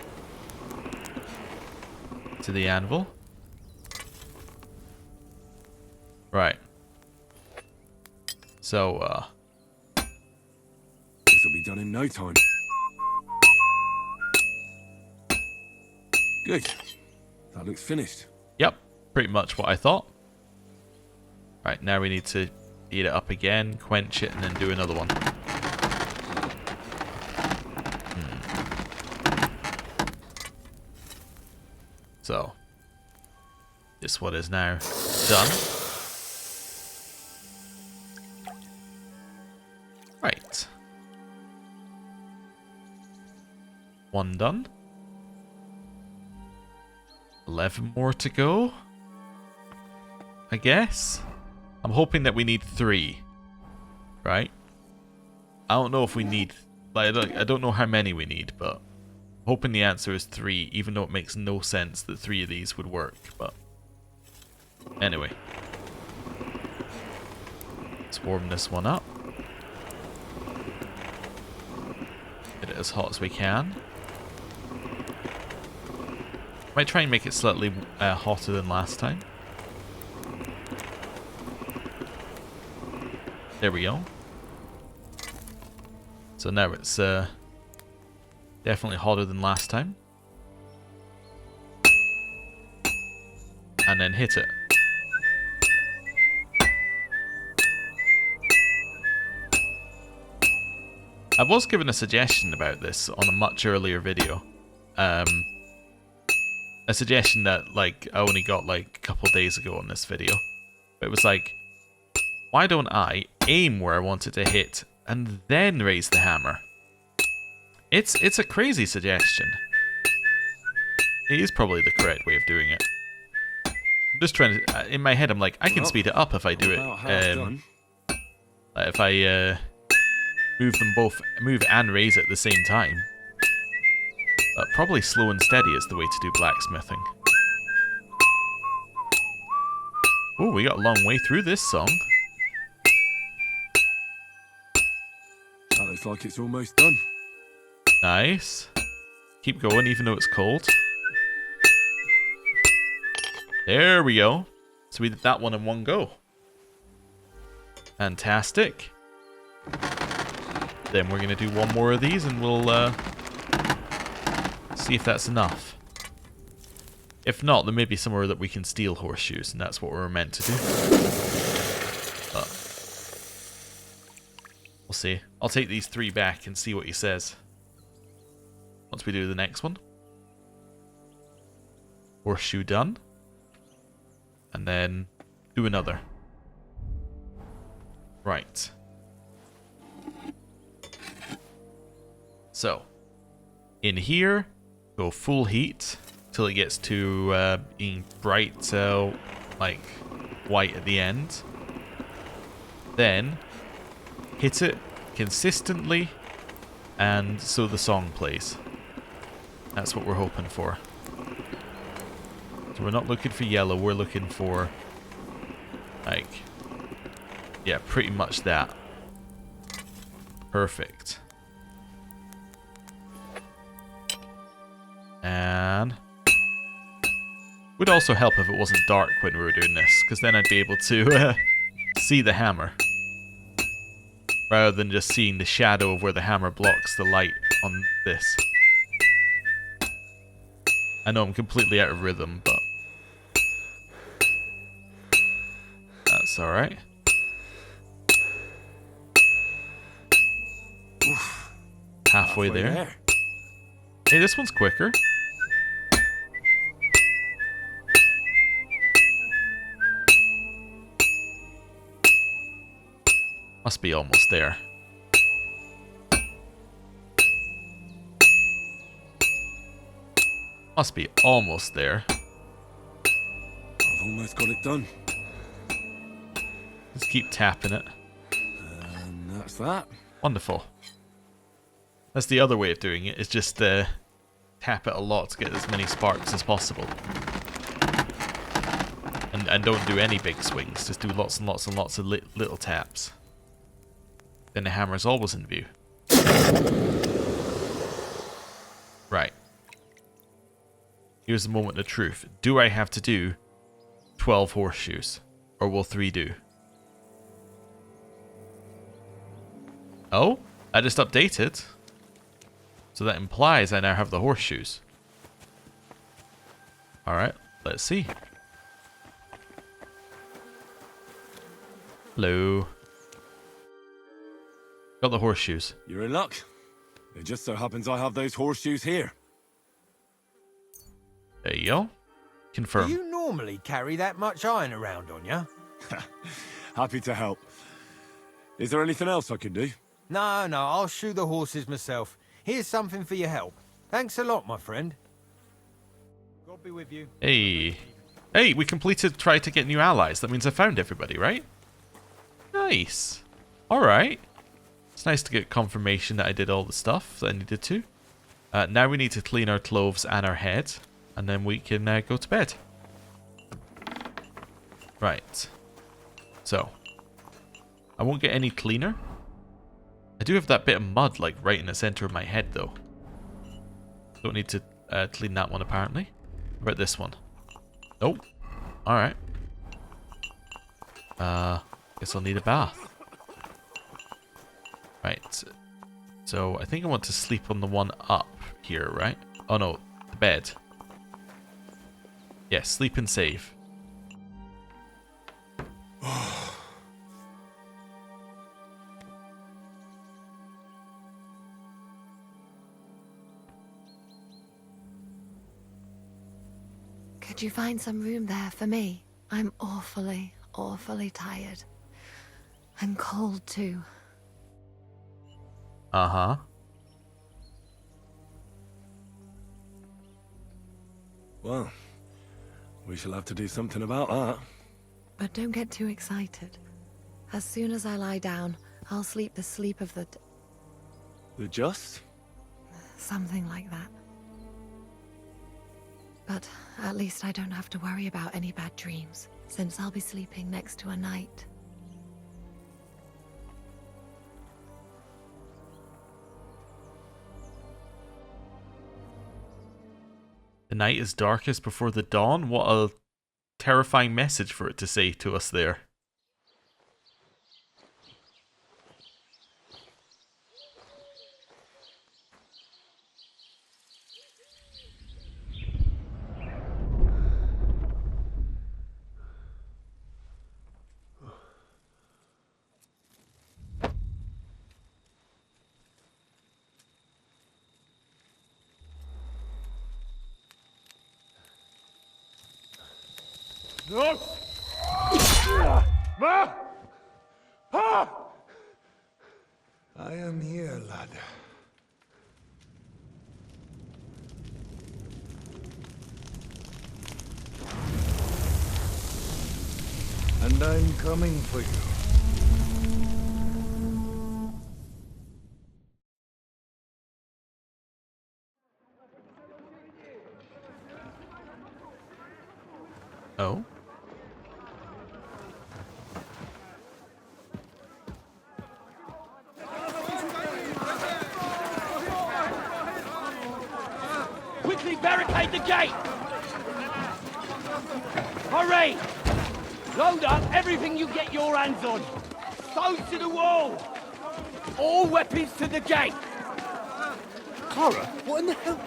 To the anvil. Right. So, This'll be done in no time. Good. That looks finished. yep, pretty much what I thought. Right, now we need to heat it up again, quench it, and then do another one. So, this one is now done. Right. One done. 11 more to go, I guess. I'm hoping that we need 3, right? I don't know if we need, like, I don't know how many we need, but I'm hoping the answer is 3, even though it makes no sense that 3 of these would work, but anyway. Let's warm this one up. Get it as hot as we can. Might try and make it slightly hotter than last time. There we go. So now it's definitely hotter than last time. And then hit it. I was given a suggestion about this on a much earlier video. A suggestion that, like, I only got like a couple days ago on this video. But it was like, why don't I aim where I want it to hit and then raise the hammer? It's a crazy suggestion. It is probably the correct way of doing it. I'm just trying to, in my head I'm like, I can speed it up if I do it. If I move and raise it at the same time. But probably slow and steady is the way to do blacksmithing. Oh, we got a long way through this song. That looks like it's almost done. Nice. Keep going even though it's cold. There we go. So we did that one in one go. Fantastic. Then we're going to do one more of these and we'll see if that's enough. If not, there may be somewhere that we can steal horseshoes, and that's what we're meant to do. But we'll see. I'll take these 3 back and see what he says. Once we do the next one. Horseshoe done. And then do another. Right. So, in here, go full heat till it gets to being bright, like white at the end. Then hit it consistently, and so the song plays. That's what we're hoping for. So we're not looking for yellow, we're looking for, like, yeah, pretty much that. Perfect. And would also help if it wasn't dark when we were doing this, because then I'd be able to see the hammer rather than just seeing the shadow of where the hammer blocks the light on this. I know I'm completely out of rhythm, but that's alright. Halfway there. Hey, this one's quicker. Must be almost there. Must be almost there. I've almost got it done. Just keep tapping it. And that's that. Wonderful. That's the other way of doing it, is just tap it a lot to get as many sparks as possible. And don't do any big swings, just do lots and lots and lots of little taps. Then the hammer is always in view. Right. Here's the moment of truth. Do I have to do 12 horseshoes? Or will 3 do? Oh? I just updated. So that implies I now have the horseshoes. Alright, let's see. Hello. Got the horseshoes. You're in luck. It just so happens I have those horseshoes here. There you go. Confirm. Do you normally carry that much iron around on you? Happy to help. Is there anything else I can do? No, I'll shoe the horses myself. Here's something for your help. Thanks a lot, my friend. God be with you. Hey. Hey, we completed try to get new allies. That means I found everybody, right? Nice. Alright. It's nice to get confirmation that I did all the stuff that I needed to. Now we need to clean our clothes and our head. And then we can go to bed. Right. So. I won't get any cleaner. I do have that bit of mud like right in the center of my head though. Don't need to clean that one apparently. What about this one? Nope. Alright. Guess I'll need a bath. Right. So I think I want to sleep on the one up here, right? Oh no, the bed. Yeah, sleep and save. Could you find some room there for me? I'm awfully, awfully tired. And cold too. Uh-huh. Well, we shall have to do something about that. But don't get too excited. As soon as I lie down, I'll sleep the sleep of the... The just? something like that. But at least I don't have to worry about any bad dreams, since I'll be sleeping next to a knight. The night is darkest before the dawn? What a terrifying message for it to say to us there. No! I am here, lad. And I'm coming for you. Oh? Quickly barricade the gate! Hurry! Load up everything you get your hands on. Stones to the wall! All weapons to the gate! Clara, what in the hell?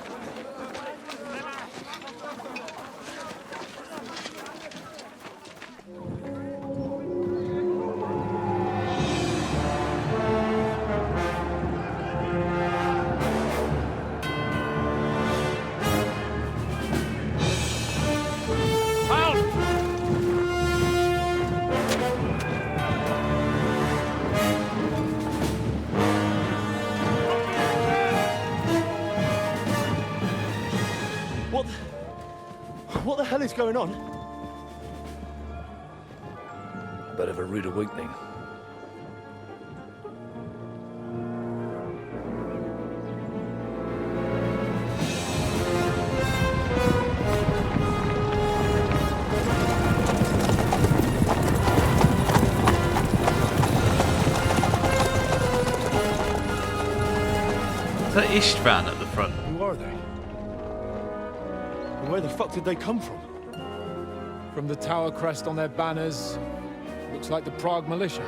What the hell is going on? Bit of a rude awakening. Istvan at the front. Who are they? And where the fuck did they come from? From the tower crest on their banners, looks like the Prague militia.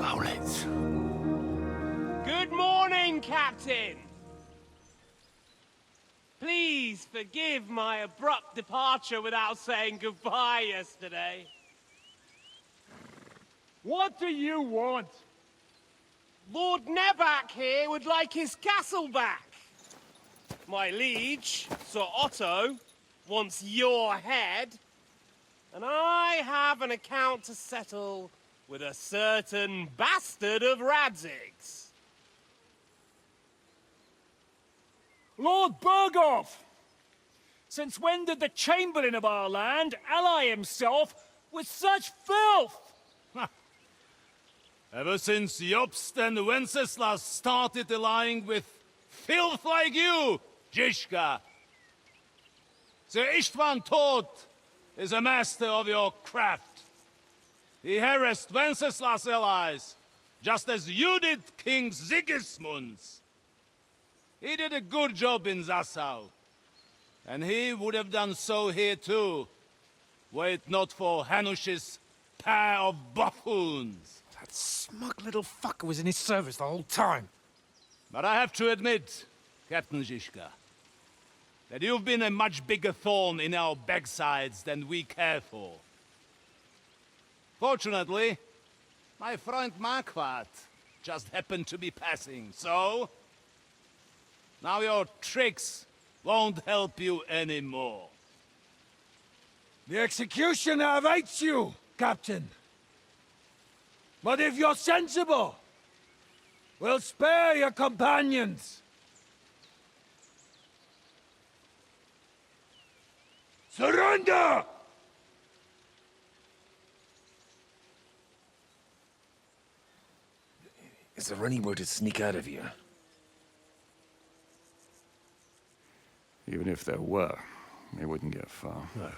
Owlets. Good morning, Captain! Please forgive my abrupt departure without saying goodbye yesterday. What do you want? Lord Nebak here would like his castle back. My liege, Sir Otto, wants your head. And I have an account to settle with a certain bastard of Radzig's. Lord Berghoff! Since when did the Chamberlain of our land ally himself with such filth? Ever since Jobst and Wenceslas started allying with filth like you, Zizka. Sir Istvan Tod is a master of your craft. He harassed Wenceslas' allies, just as you did King Sigismund's. He did a good job in Zassau, and he would have done so here too, were it not for Hanush's pair of buffoons. That smug little fucker was in his service the whole time. But I have to admit, Captain Zizka, that you've been a much bigger thorn in our backsides than we care for. Fortunately, my friend Marquardt just happened to be passing, so now your tricks won't help you anymore. The executioner awaits you, Captain. But if you're sensible, we'll spare your companions. Surrender! Is there any way to sneak out of here? Even if there were, they wouldn't get far. No.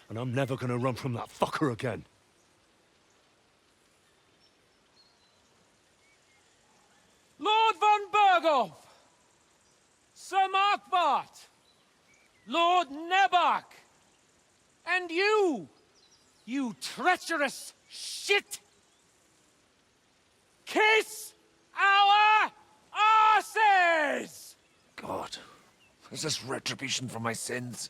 And I'm never gonna run from that fucker again. Lord von Berghoff! Sir Markbart! Lord Nebak! And you! You treacherous shit! Kiss our arses! God, is this retribution for my sins?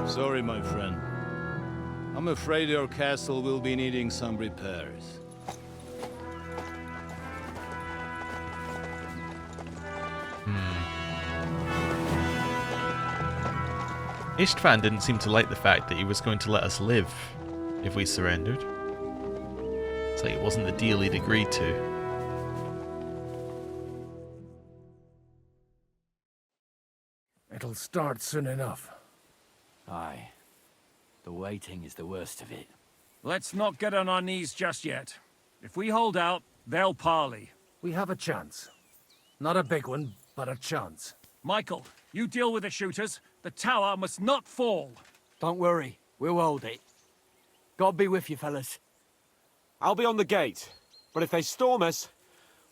Sorry, my friend. I'm afraid your castle will be needing some repairs. Istvan didn't seem to like the fact that he was going to let us live if we surrendered. It's like it wasn't the deal he'd agreed to. It'll start soon enough. Aye. The waiting is the worst of it. Let's not get on our knees just yet. If we hold out, they'll parley. We have a chance. Not a big one, but a chance. Michael, you deal with the shooters. The tower must not fall. Don't worry, we'll hold it. God be with you, fellas. I'll be on the gate, but if they storm us,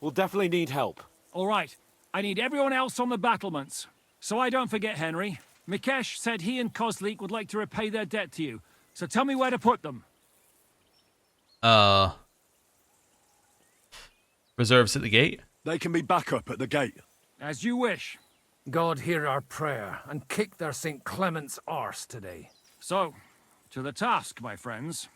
we'll definitely need help. All right, I need everyone else on the battlements. So I don't forget, Henry. Mikesh said he and Kozlik would like to repay their debt to you. So tell me where to put them. Reserves at the gate? They can be back up at the gate. As you wish. God hear our prayer and kick their St. Clement's arse today. So, to the task, my friends.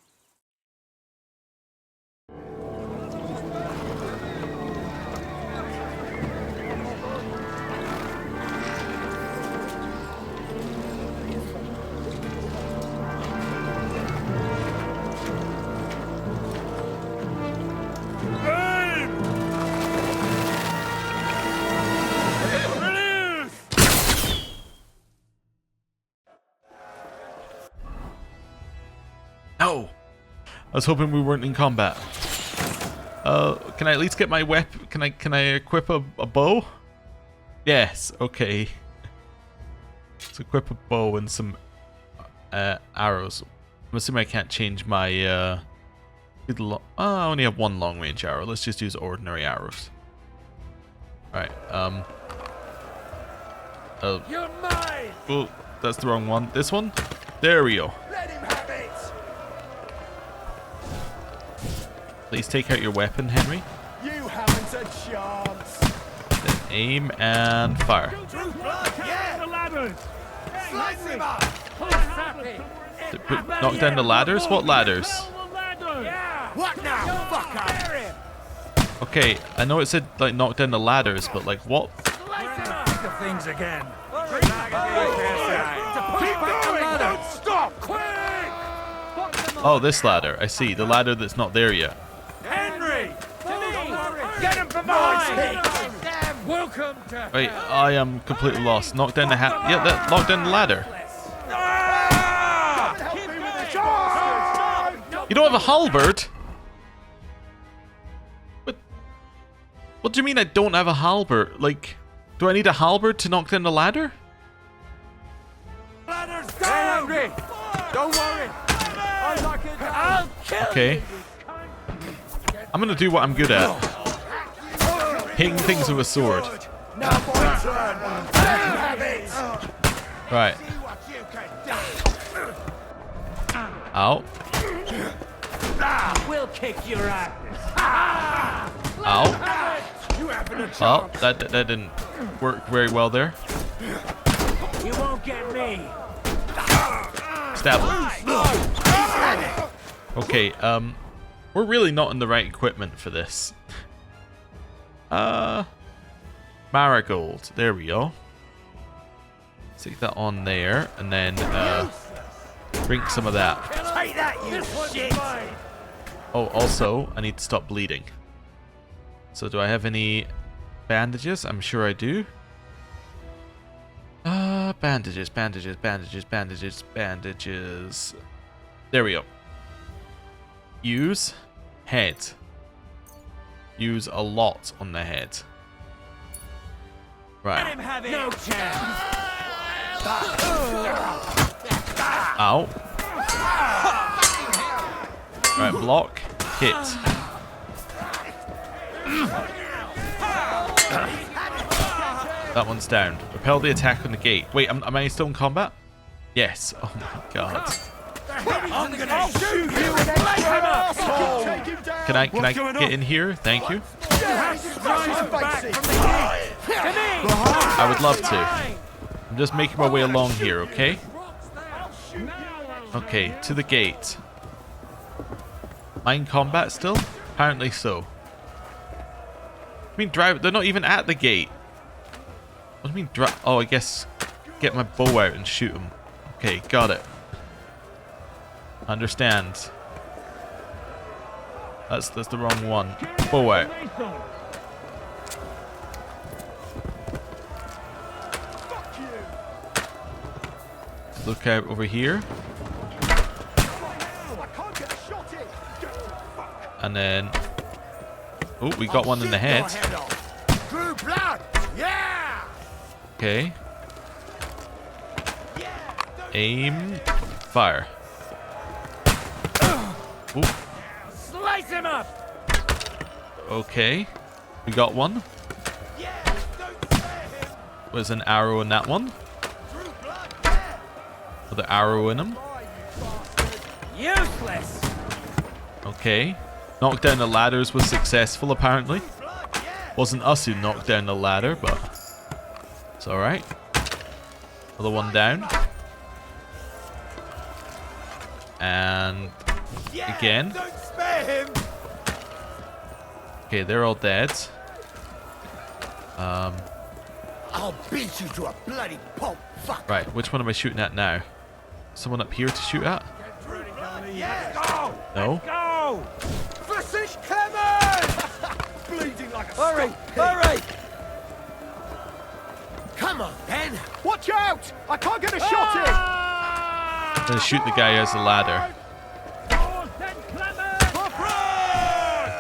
No! I was hoping we weren't in combat. Can I at least get my weapon? Can I equip a bow? Yes. Okay. Let's equip a bow and some arrows. I'm assuming I can't change my I only have one long range arrow. Let's just use ordinary arrows. Alright, You're mine! oh, that's the wrong one. This one? There we go. Let him have it! Please take out your weapon, Henry. You haven't a chance. Then aim and fire. Yeah! The ladders! Slice him up! Knock down the ladders? What ladders? What now, fucker? Okay, I know it said like knock down the ladders, but like what? Think of things again. Keep going! Don't stop! Quick! Oh, this ladder. I see. The ladder that's not there yet. Henry! Get him for mine! Welcome to Wait, I am completely lost. Knock down the knock down the ladder. You don't have a halberd? What do you mean I don't have a halberd? Like, do I need a halberd to knock down the ladder? Ladder's down! Henry! Don't worry! I'll kill Okay. I'm gonna do what I'm good at. Hitting things with a sword. Now my turn! Have it! Right. Ow. We'll kick your ass! Ow. You having a Oh, that didn't work very well there. You won't get me! Stab him. Okay, we're really not in the right equipment for this. Marigold. There we go. Stick that on there, and then drink some of that. Take that, you shit! Oh, also, I need to stop bleeding. So do I have any bandages? I'm sure I do. Bandages. There we go. Use head. Use a lot on the head. Right. No chance! Ow. Right, block. Hit. That one's down. Repel the attack on the gate. Wait, am I still in combat? Yes. Oh my god. I'm gonna shoot you and light him up! Can I get in here? Thank you. I would love to. I'm just making my way along here, okay? Okay, to the gate. Am I in combat still? Apparently so. I mean, drive. They're not even at the gate. What do you mean, drive? Oh, I guess get my bow out and shoot them. Okay, got it. Understand. That's the wrong one. Bow out. Look out over here. And then... Oh, we got one in the head. Okay. Aim. Fire. Ooh. Slice him up! Okay. We got one. There's an arrow in that one. With an arrow in him. Useless! Okay. Knock down the ladders was successful, apparently. Wasn't us who knocked down the ladder, but it's alright. Another one down. And again. Okay, they're all dead. I'll beat you to a bloody pulp, fuck! Right, which one am I shooting at now? Someone up here to shoot at? No? Go! Flüssig Clement! Bleeding like a Hurry! Hurry! Come on, Ben! Watch out! I can't get a shot in! I'm gonna shoot the guy as a ladder.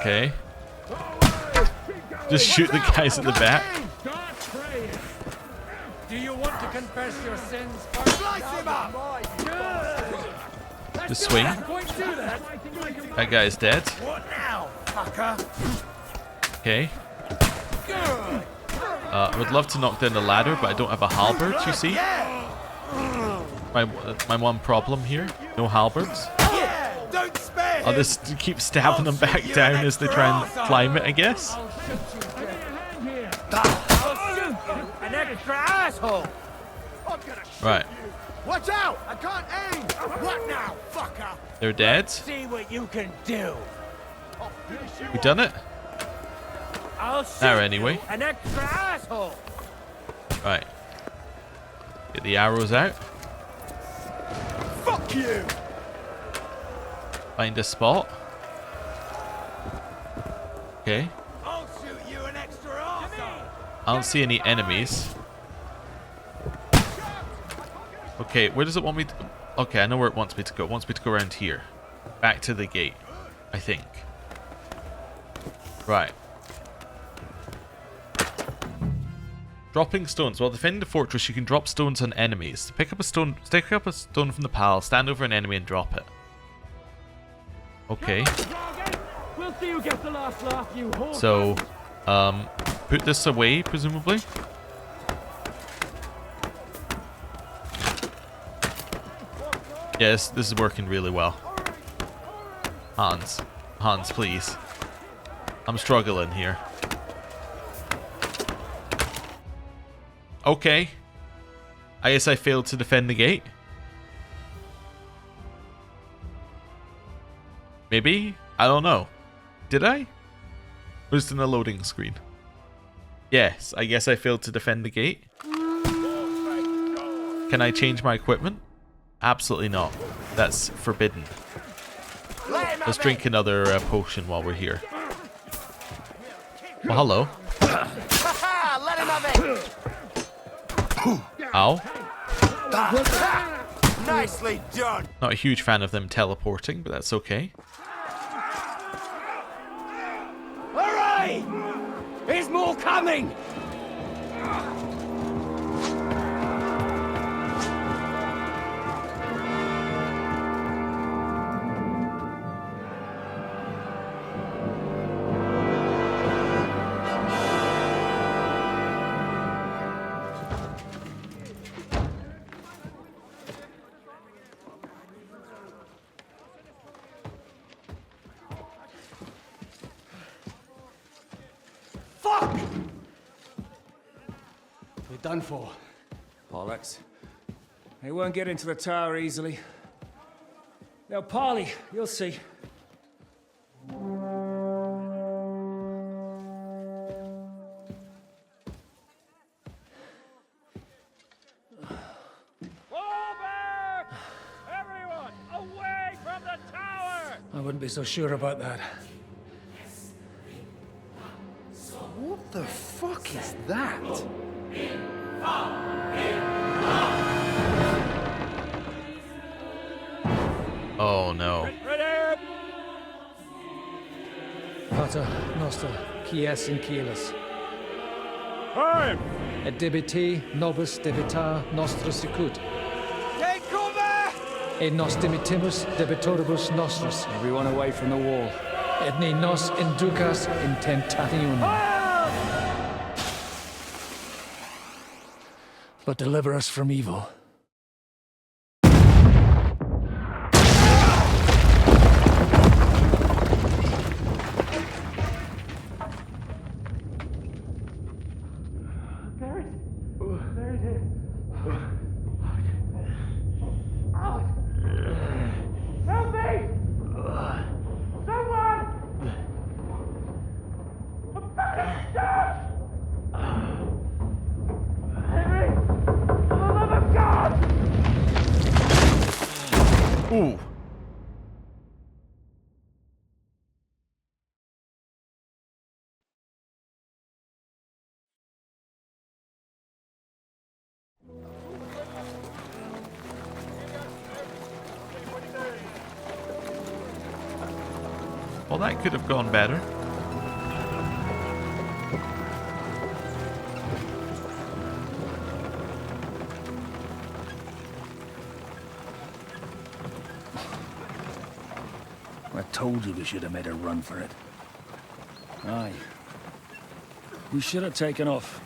Okay. Just shoot the guys at the back. Start praying. Do you want to confess your sins? Slice him up! Just swing. That guy's dead. What now, fucker? Okay. I would love to knock down the ladder, but I don't have a halberd, you see? My one problem here. No halberds. Don't spare I'll just keep stabbing them back down as they try and climb it, I guess. An extra asshole! Right. Watch out! I can't aim! What now, fucker? They're dead. See what you can do. We done it? I'll shoot There anyway. an extra asshole! Right. Get the arrows out. Fuck you! Find a spot. Okay. I'll shoot you an extra asshole! I don't see any enemies. Okay, where does it want me to... Okay, I know where it wants me to go. It wants me to go around here. Back to the gate, I think. Right. Dropping stones. While defending the fortress, you can drop stones on enemies. Pick up a stone from the pile, stand over an enemy and drop it. Okay. We'll see who gets the last laugh, you whore. So, put this away, presumably. Yes, this is working really well. Hans, please. I'm struggling here. Okay. I guess I failed to defend the gate. Maybe? I don't know. Did I? Or is it in the loading screen? Yes, I guess I failed to defend the gate. Can I change my equipment? Absolutely not. That's forbidden. Let's drink another potion while we're here. Well, hello. Let him have it! Ow. Nicely done! Not a huge fan of them teleporting, but that's okay. Hurry! There's more coming! We're done for. Bollocks. They won't get into the tower easily. Now, Parley, you'll see. Everyone, away from the tower! I wouldn't be so sure about that. What the fuck is that? Oh no. Pater Noster, quies in cielis. Time! Et debite nobis debitar nostris sicut. Take cover! Et nos dimitimus debitoribus nostris. Everyone away from the wall. Et ne nos inducas in tentationem. But deliver us from evil. Ooh. Well, that could have gone better. told you we should have made a run for it. Aye. We should have taken off.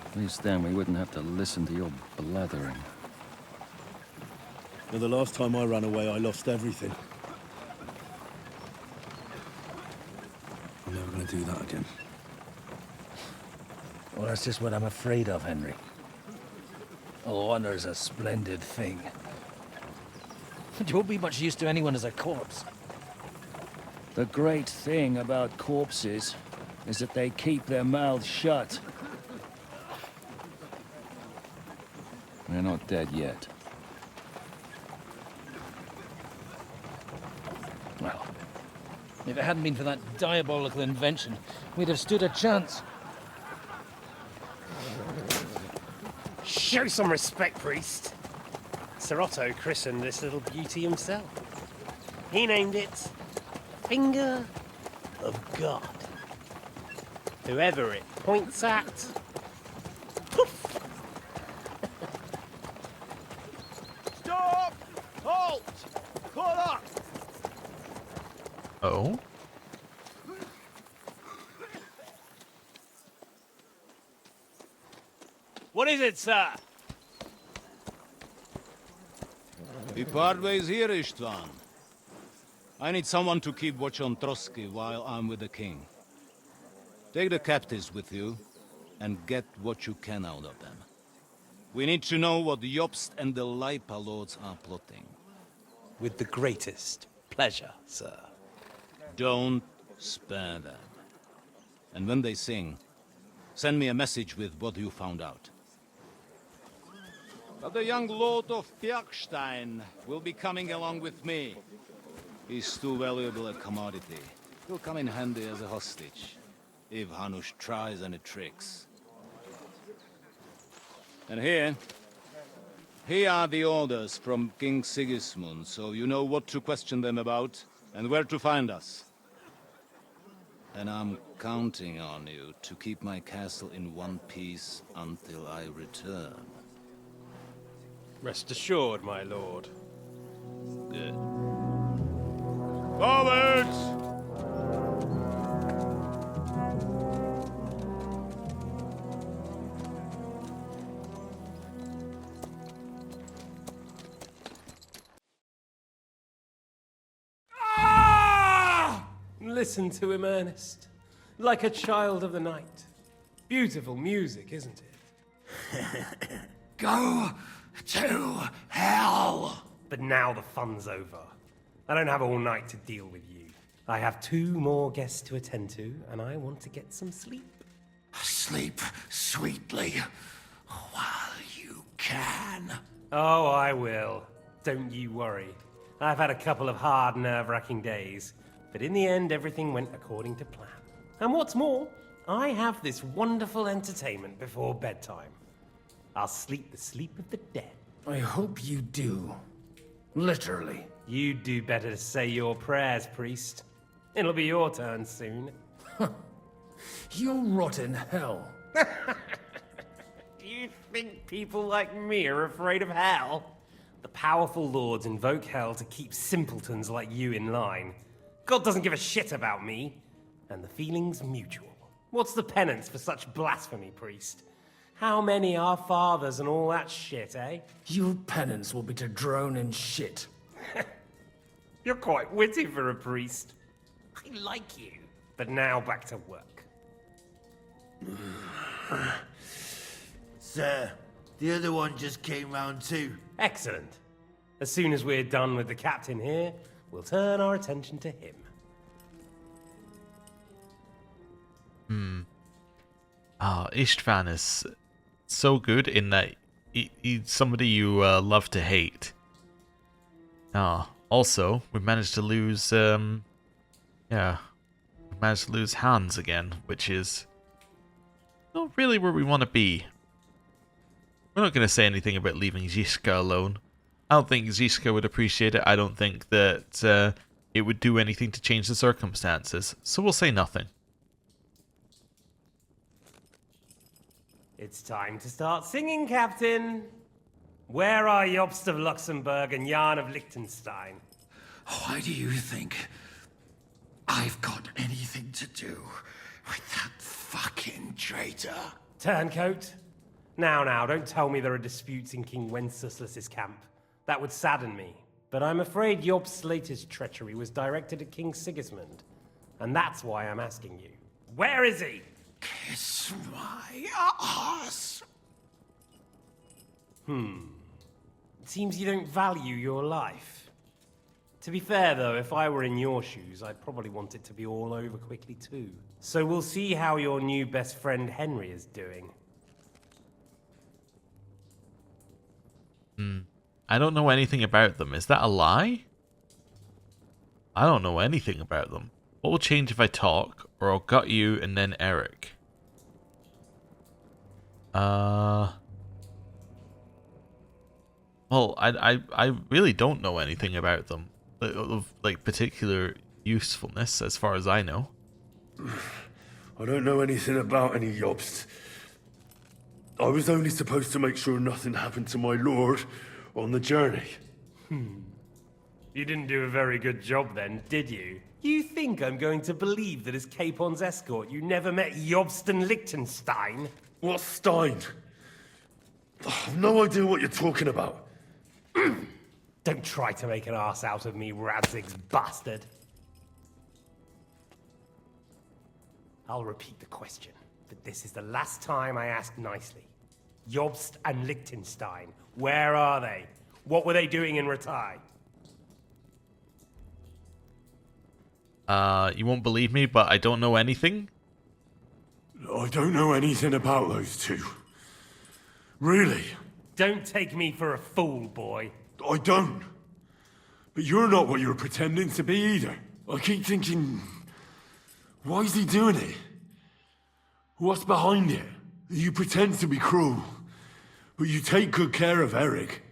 At least then we wouldn't have to listen to your blathering. Well, the last time I ran away, I lost everything. I'm never gonna do that again. Well, that's just what I'm afraid of, Henry. Honor's a splendid thing. You won't be much use to anyone as a corpse. The great thing about corpses is that they keep their mouths shut. They're not dead yet. Well, if it hadn't been for that diabolical invention, we'd have stood a chance. Show some respect, priest. Sir Otto christened this little beauty himself. He named it Finger of God. Whoever it points at, poof! Stop! Halt! Pull up! Oh? What is it, sir? We part ways here, Istvan. I need someone to keep watch on Trotsky while I'm with the king. Take the captives with you, and get what you can out of them. We need to know what the Jobst and the Leipa lords are plotting. With the greatest pleasure, sir. Don't spare them. And when they sing, send me a message with what you found out. But the young lord of Bjerkstein will be coming along with me. He's too valuable a commodity. He'll come in handy as a hostage, if Hanush tries any tricks. And here are the orders from King Sigismund, so you know what to question them about, and where to find us. And I'm counting on you to keep my castle in one piece until I return. Rest assured, my lord. Good. Forwards! Listen to him, Ernest. Like a child of the night. Beautiful music, isn't it? Go to hell! But now the fun's over. I don't have all night to deal with you. I have 2 more guests to attend to, and I want to get some sleep. Sleep sweetly while you can. Oh, I will. Don't you worry. I've had a couple of hard, nerve-wracking days, but in the end, everything went according to plan. And what's more, I have this wonderful entertainment before bedtime. I'll sleep the sleep of the dead. I hope you do. Literally. You'd do better to say your prayers, priest. It'll be your turn soon. You'll rot in hell. Do you think people like me are afraid of hell? The powerful lords invoke hell to keep simpletons like you in line. God doesn't give a shit about me. And the feeling's mutual. What's the penance for such blasphemy, priest? How many are fathers and all that shit, eh? Your penance will be to drown in shit. You're quite witty for a priest. I like you. But now back to work. Sir, the other one just came round too. Excellent. As soon as we're done with the captain here, we'll turn our attention to him. Istvan is so good in that he's somebody you love to hate. Also, we managed to lose, we managed to lose Hans again, which is not really where we want to be. We're not going to say anything about leaving Zizka alone. I don't think Zizka would appreciate it. I don't think that it would do anything to change the circumstances, so we'll say nothing. It's time to start singing, Captain. Where are Jobst of Luxembourg and Jan of Liechtenstein? Why do you think I've got anything to do with that fucking traitor. Turncoat? Now, don't tell me there are disputes in King Wenceslas's camp. That would sadden me. But I'm afraid Jobst's latest treachery was directed at King Sigismund. And that's why I'm asking you. Where is he? Kiss my ass. It seems you don't value your life. To be fair, though, if I were in your shoes, I'd probably want it to be all over quickly, too. So we'll see how your new best friend Henry is doing. I don't know anything about them. Is that a lie? I don't know anything about them. What will change if I talk, or I'll gut you and then Eric? Well, I really don't know anything about them. Of like particular usefulness, as far as I know. I don't know anything about any Jobst. I was only supposed to make sure nothing happened to my lord on the journey. You didn't do a very good job then, did you? You think I'm going to believe that as Capon's escort you never met Jobst and Liechtenstein? What Stein? I've no idea what you're talking about. Don't try to make an ass out of me, Radzig's bastard. I'll repeat the question, but this is the last time I ask nicely. Jobst and Liechtenstein, where are they? What were they doing in Ratai? You won't believe me, but I don't know anything. I don't know anything about those two. Really? Don't take me for a fool, boy. I don't. But you're not what you're pretending to be either. I keep thinking, why is he doing it? What's behind it? You pretend to be cruel, but you take good care of Eric.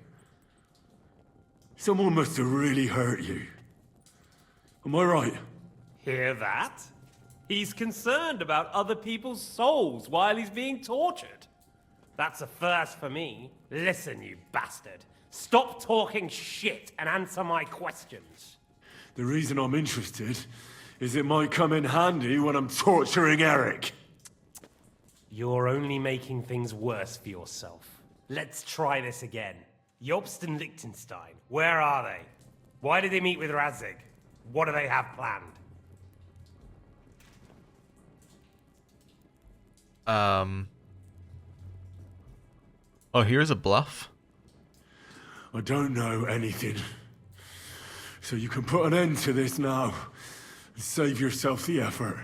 Someone must have really hurt you. Am I right? Hear that? He's concerned about other people's souls while he's being tortured. That's a first for me. Listen, you bastard. Stop talking shit and answer my questions. The reason I'm interested is it might come in handy when I'm torturing Eric. You're only making things worse for yourself. Let's try this again. Jobst and Liechtenstein, where are they? Why did they meet with Radzig? What do they have planned? Oh, here's a bluff. I don't know anything. So you can put an end to this now. And save yourself the effort.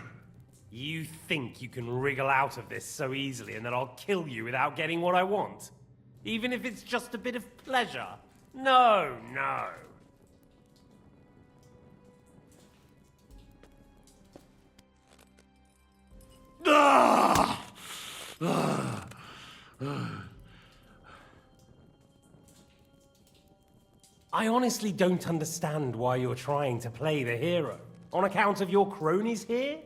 You think you can wriggle out of this so easily and that I'll kill you without getting what I want? Even if it's just a bit of pleasure? No. I honestly don't understand why you're trying to play the hero. On account of your cronies here?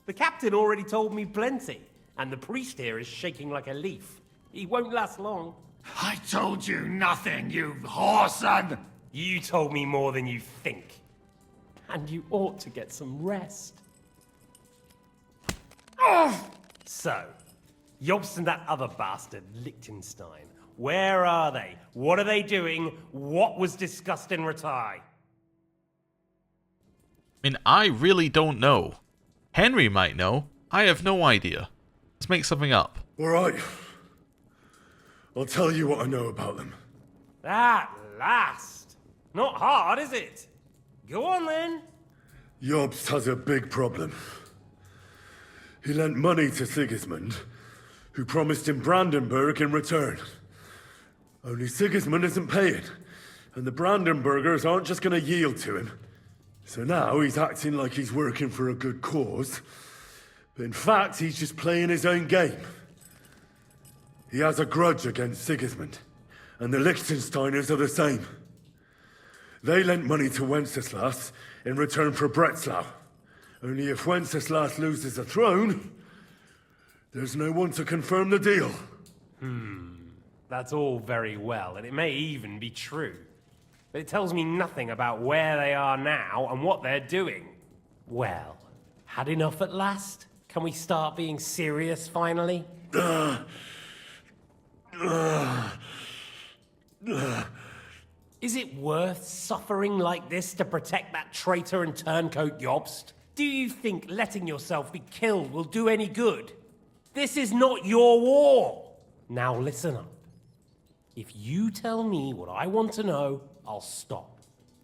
The captain already told me plenty, and the priest here is shaking like a leaf. He won't last long. I told you nothing, you whoreson! You told me more than you think. And you ought to get some rest. So, Jobst and that other bastard, Liechtenstein, where are they? What are they doing? What was discussed in Ratai? I mean, I really don't know. Henry might know. I have no idea. Let's make something up. Alright. I'll tell you what I know about them. At last! Not hard, is it? Go on then. Jobst has a big problem. He lent money to Sigismund, who promised him Brandenburg in return. Only Sigismund isn't paying, and the Brandenburgers aren't just going to yield to him. So now he's acting like he's working for a good cause, but in fact he's just playing his own game. He has a grudge against Sigismund, and the Liechtensteiners are the same. They lent money to Wenceslas in return for Breslau. Only if Wenceslas loses the throne, there's no one to confirm the deal. That's all very well, and it may even be true. But it tells me nothing about where they are now and what they're doing. Well, had enough at last? Can we start being serious finally? Is it worth suffering like this to protect that traitor and turncoat Jobst? Do you think letting yourself be killed will do any good? This is not your war! Now listen up. If you tell me what I want to know, I'll stop.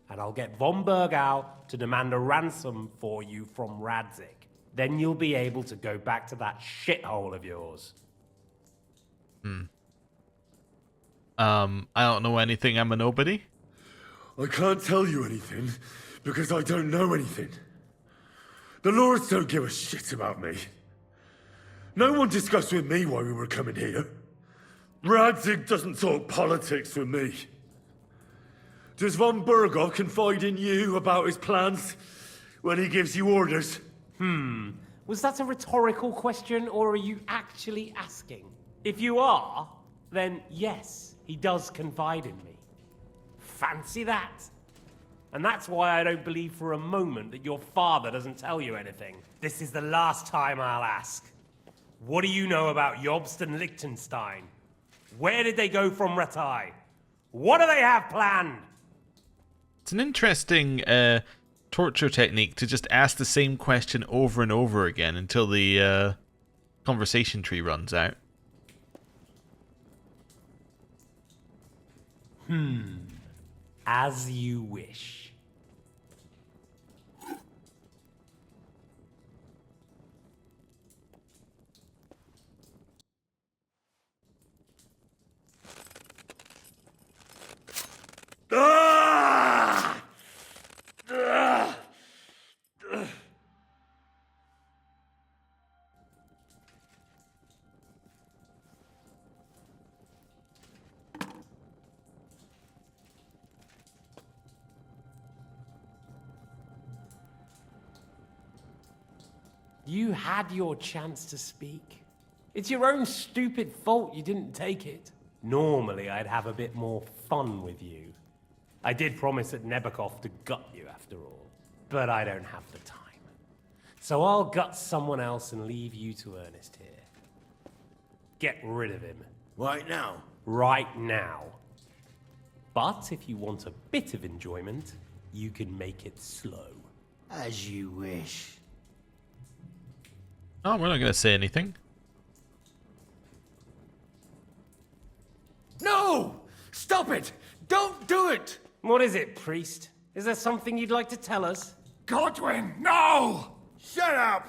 And I'll get von Bergau to demand a ransom for you from Radzig. Then you'll be able to go back to that shithole of yours. I don't know anything, I'm a nobody. I can't tell you anything, because I don't know anything. The Lords don't give a shit about me. No one discussed with me why we were coming here. Radzig doesn't talk politics with me. Does von Bergov confide in you about his plans when he gives you orders? Was that a rhetorical question, or are you actually asking? If you are, then yes, he does confide in me. Fancy that. And that's why I don't believe for a moment that your father doesn't tell you anything. This is the last time I'll ask. What do you know about Jobst and Liechtenstein? Where did they go from Ratai? What do they have planned? It's an interesting torture technique to just ask the same question over and over again until the conversation tree runs out. As you wish. You had your chance to speak. It's your own stupid fault you didn't take it. Normally, I'd have a bit more fun with you. I did promise at Nebakov to gut you after all, but I don't have the time. So I'll gut someone else and leave you to Ernest here. Get rid of him. Right now? Right now. But if you want a bit of enjoyment, you can make it slow. As you wish. Oh, we're not going to say anything. No! Stop it! Don't do it! What is it, priest? Is there something you'd like to tell us? Godwin, no! Shut up!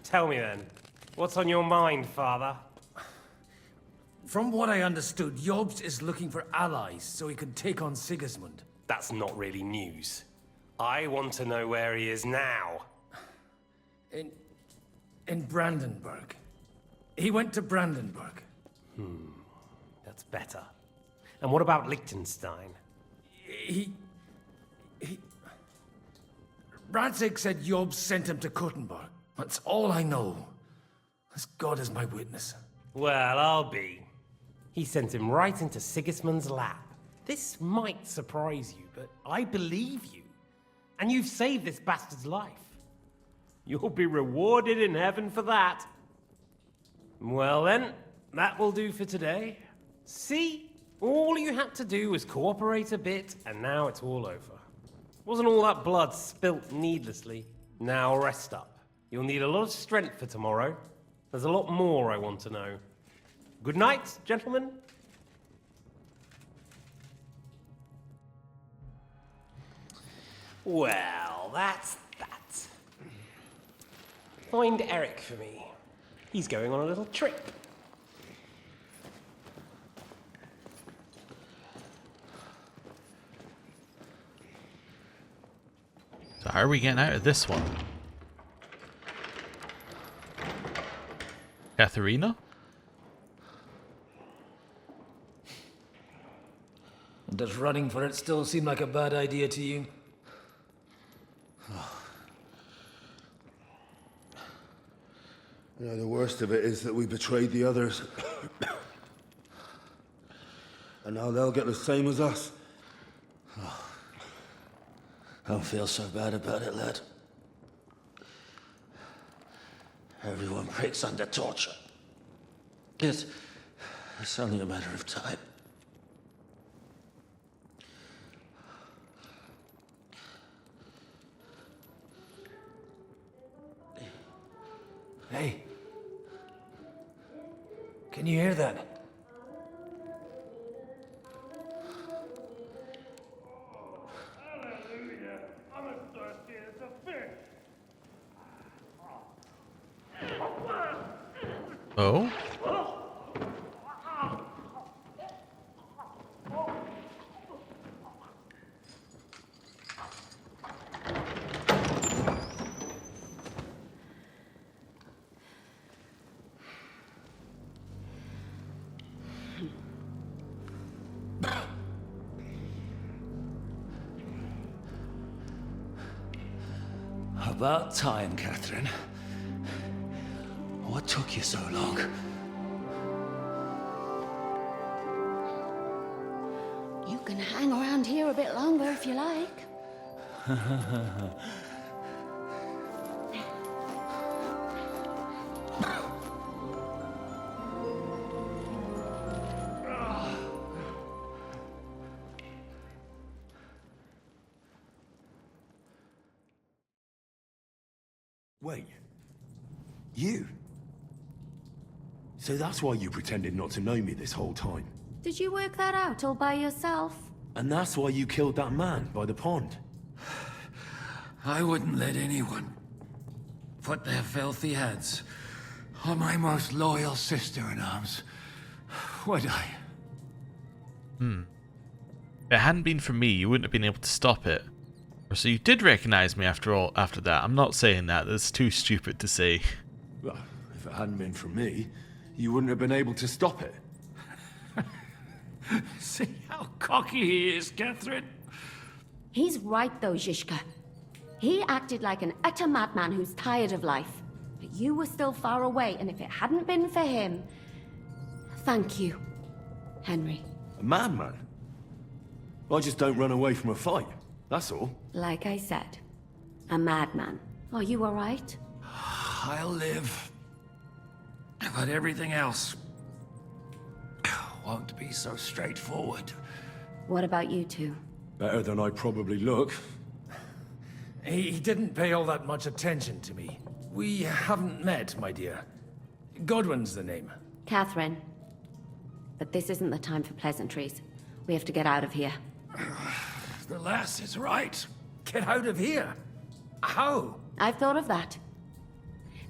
Tell me then. What's on your mind, father? From what I understood, Jobst is looking for allies so he can take on Sigismund. That's not really news. I want to know where he is now. In Brandenburg. He went to Brandenburg. That's better. And what about Liechtenstein? Radzig said Jobst sent him to Kuttenberg. That's all I know. As God is my witness. Well, I'll be. He sent him right into Sigismund's lap. This might surprise you, but I believe you. And you've saved this bastard's life. You'll be rewarded in heaven for that. Well then, that will do for today. See? All you had to do was cooperate a bit, and now it's all over. Wasn't all that blood spilt needlessly? Now rest up. You'll need a lot of strength for tomorrow. There's a lot more I want to know. Good night, gentlemen. Well, that's that. Find Eric for me. He's going on a little trip. So how are we getting out of this one? Katharina? Does running for it still seem like a bad idea to you? You know, the worst of it is that we betrayed the others. And now they'll get the same as us. I don't feel so bad about it, lad. Everyone breaks under torture. It's only a matter of time. Hey. Can you hear that? Oh? About time, Catherine. What took you so long? You can hang around here a bit longer if you like. Wait. You? So that's why you pretended not to know me this whole time? Did you work that out all by yourself? And that's why you killed that man by the pond? I wouldn't let anyone put their filthy hands on my most loyal sister-in-arms, would I? If it hadn't been for me, you wouldn't have been able to stop it. So you did recognize me after all, after that. I'm not saying that. That's too stupid to say. Well, if it hadn't been for me, you wouldn't have been able to stop it. See how cocky he is, Catherine? He's right though, Zizka. He acted like an utter madman who's tired of life. But you were still far away, and if it hadn't been for him... Thank you, Henry. A madman? I just don't run away from a fight, that's all. Like I said, a madman. Are you all right? I'll live. But everything else won't be so straightforward. What about you two? Better than I probably look. He didn't pay all that much attention to me. We haven't met, my dear. Godwin's the name. Catherine. But this isn't the time for pleasantries. We have to get out of here. The lass is right. Get out of here? How? I've thought of that.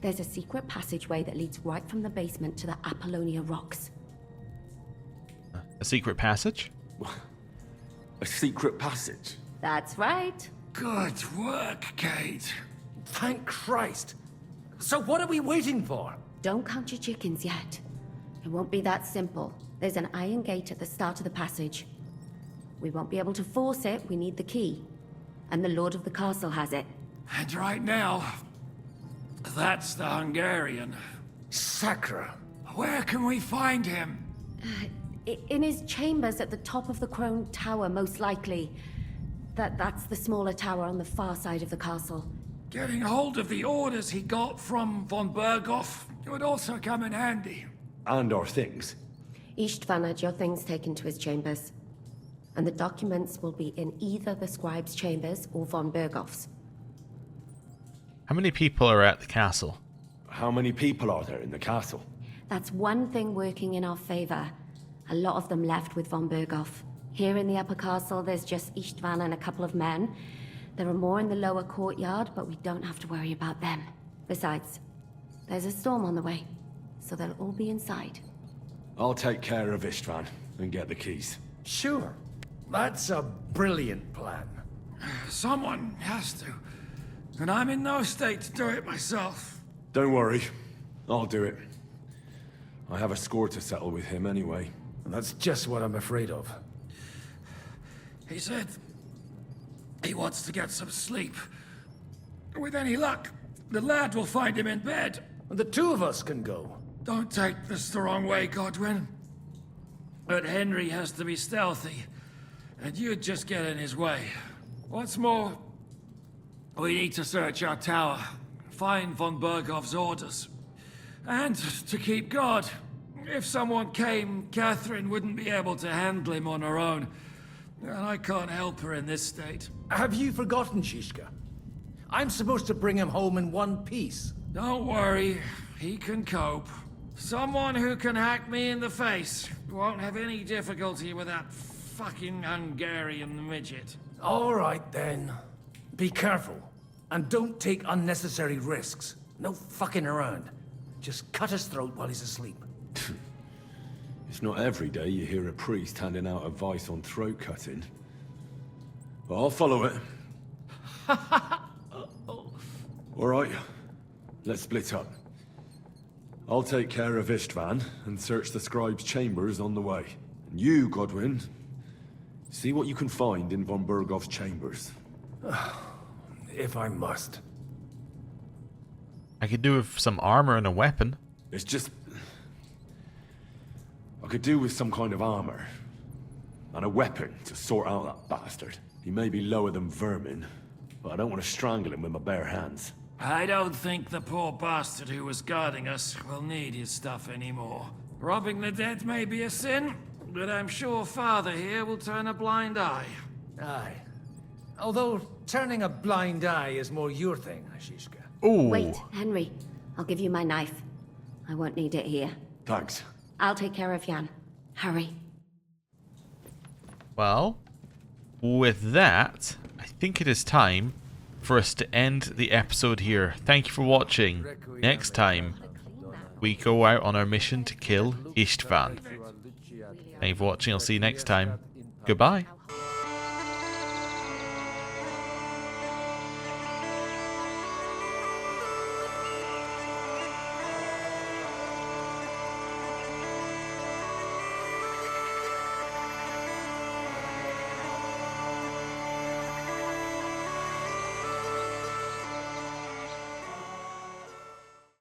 There's a secret passageway that leads right from the basement to the Apollonia Rocks. A secret passage? A secret passage? That's right. Good work, Kate. Thank Christ. So what are we waiting for? Don't count your chickens yet. It won't be that simple. There's an iron gate at the start of the passage. We won't be able to force it, we need the key. And the Lord of the Castle has it. And right now, that's the Hungarian. Sacra. Where can we find him? In his chambers at the top of the Crone Tower, most likely. That's the smaller tower on the far side of the castle. Getting hold of the orders he got from von Berghoff would also come in handy. And our things. Istvan had your things taken to his chambers. And the documents will be in either the scribe's chambers or von Berghoff's. How many people are at the castle? How many people are there in the castle? That's one thing working in our favor. A lot of them left with von Berghoff. Here in the upper castle, there's just Istvan and a couple of men. There are more in the lower courtyard, but we don't have to worry about them. Besides, there's a storm on the way, so they'll all be inside. I'll take care of Istvan and get the keys. Sure. That's a brilliant plan. Someone has to. And I'm in no state to do it myself. Don't worry. I'll do it. I have a score to settle with him anyway. And that's just what I'm afraid of. He said he wants to get some sleep. With any luck, the lad will find him in bed. And the two of us can go. Don't take this the wrong way, Godwin. But Henry has to be stealthy, and you'd just get in his way. What's more, we need to search our tower, find von Berghoff's orders. And to keep guard. If someone came, Catherine wouldn't be able to handle him on her own. And I can't help her in this state. Have you forgotten, Shishka? I'm supposed to bring him home in one piece. Don't worry, he can cope. Someone who can hack me in the face won't have any difficulty with that fucking Hungarian midget. All right, then. Be careful. And don't take unnecessary risks. No fucking around. Just cut his throat while he's asleep. It's not every day you hear a priest handing out advice on throat cutting. But I'll follow it. All right, let's split up. I'll take care of Istvan and search the scribe's chambers on the way. And you, Godwin, see what you can find in von Bergoff's chambers. If I must. I could do with some armor and a weapon. It's just... I could do with some kind of armor. And a weapon to sort out that bastard. He may be lower than vermin, but I don't want to strangle him with my bare hands. I don't think the poor bastard who was guarding us will need his stuff anymore. Robbing the dead may be a sin, but I'm sure Father here will turn a blind eye. Aye. Although turning a blind eye is more your thing, Shishka. Ooh. Wait, Henry. I'll give you my knife. I won't need it here. Thanks. I'll take care of Jan. Hurry. Well, with that, I think it is time for us to end the episode here. Thank you for watching. Next time, we go out on our mission to kill Istvan. Thank you for watching. I'll see you next time. Goodbye.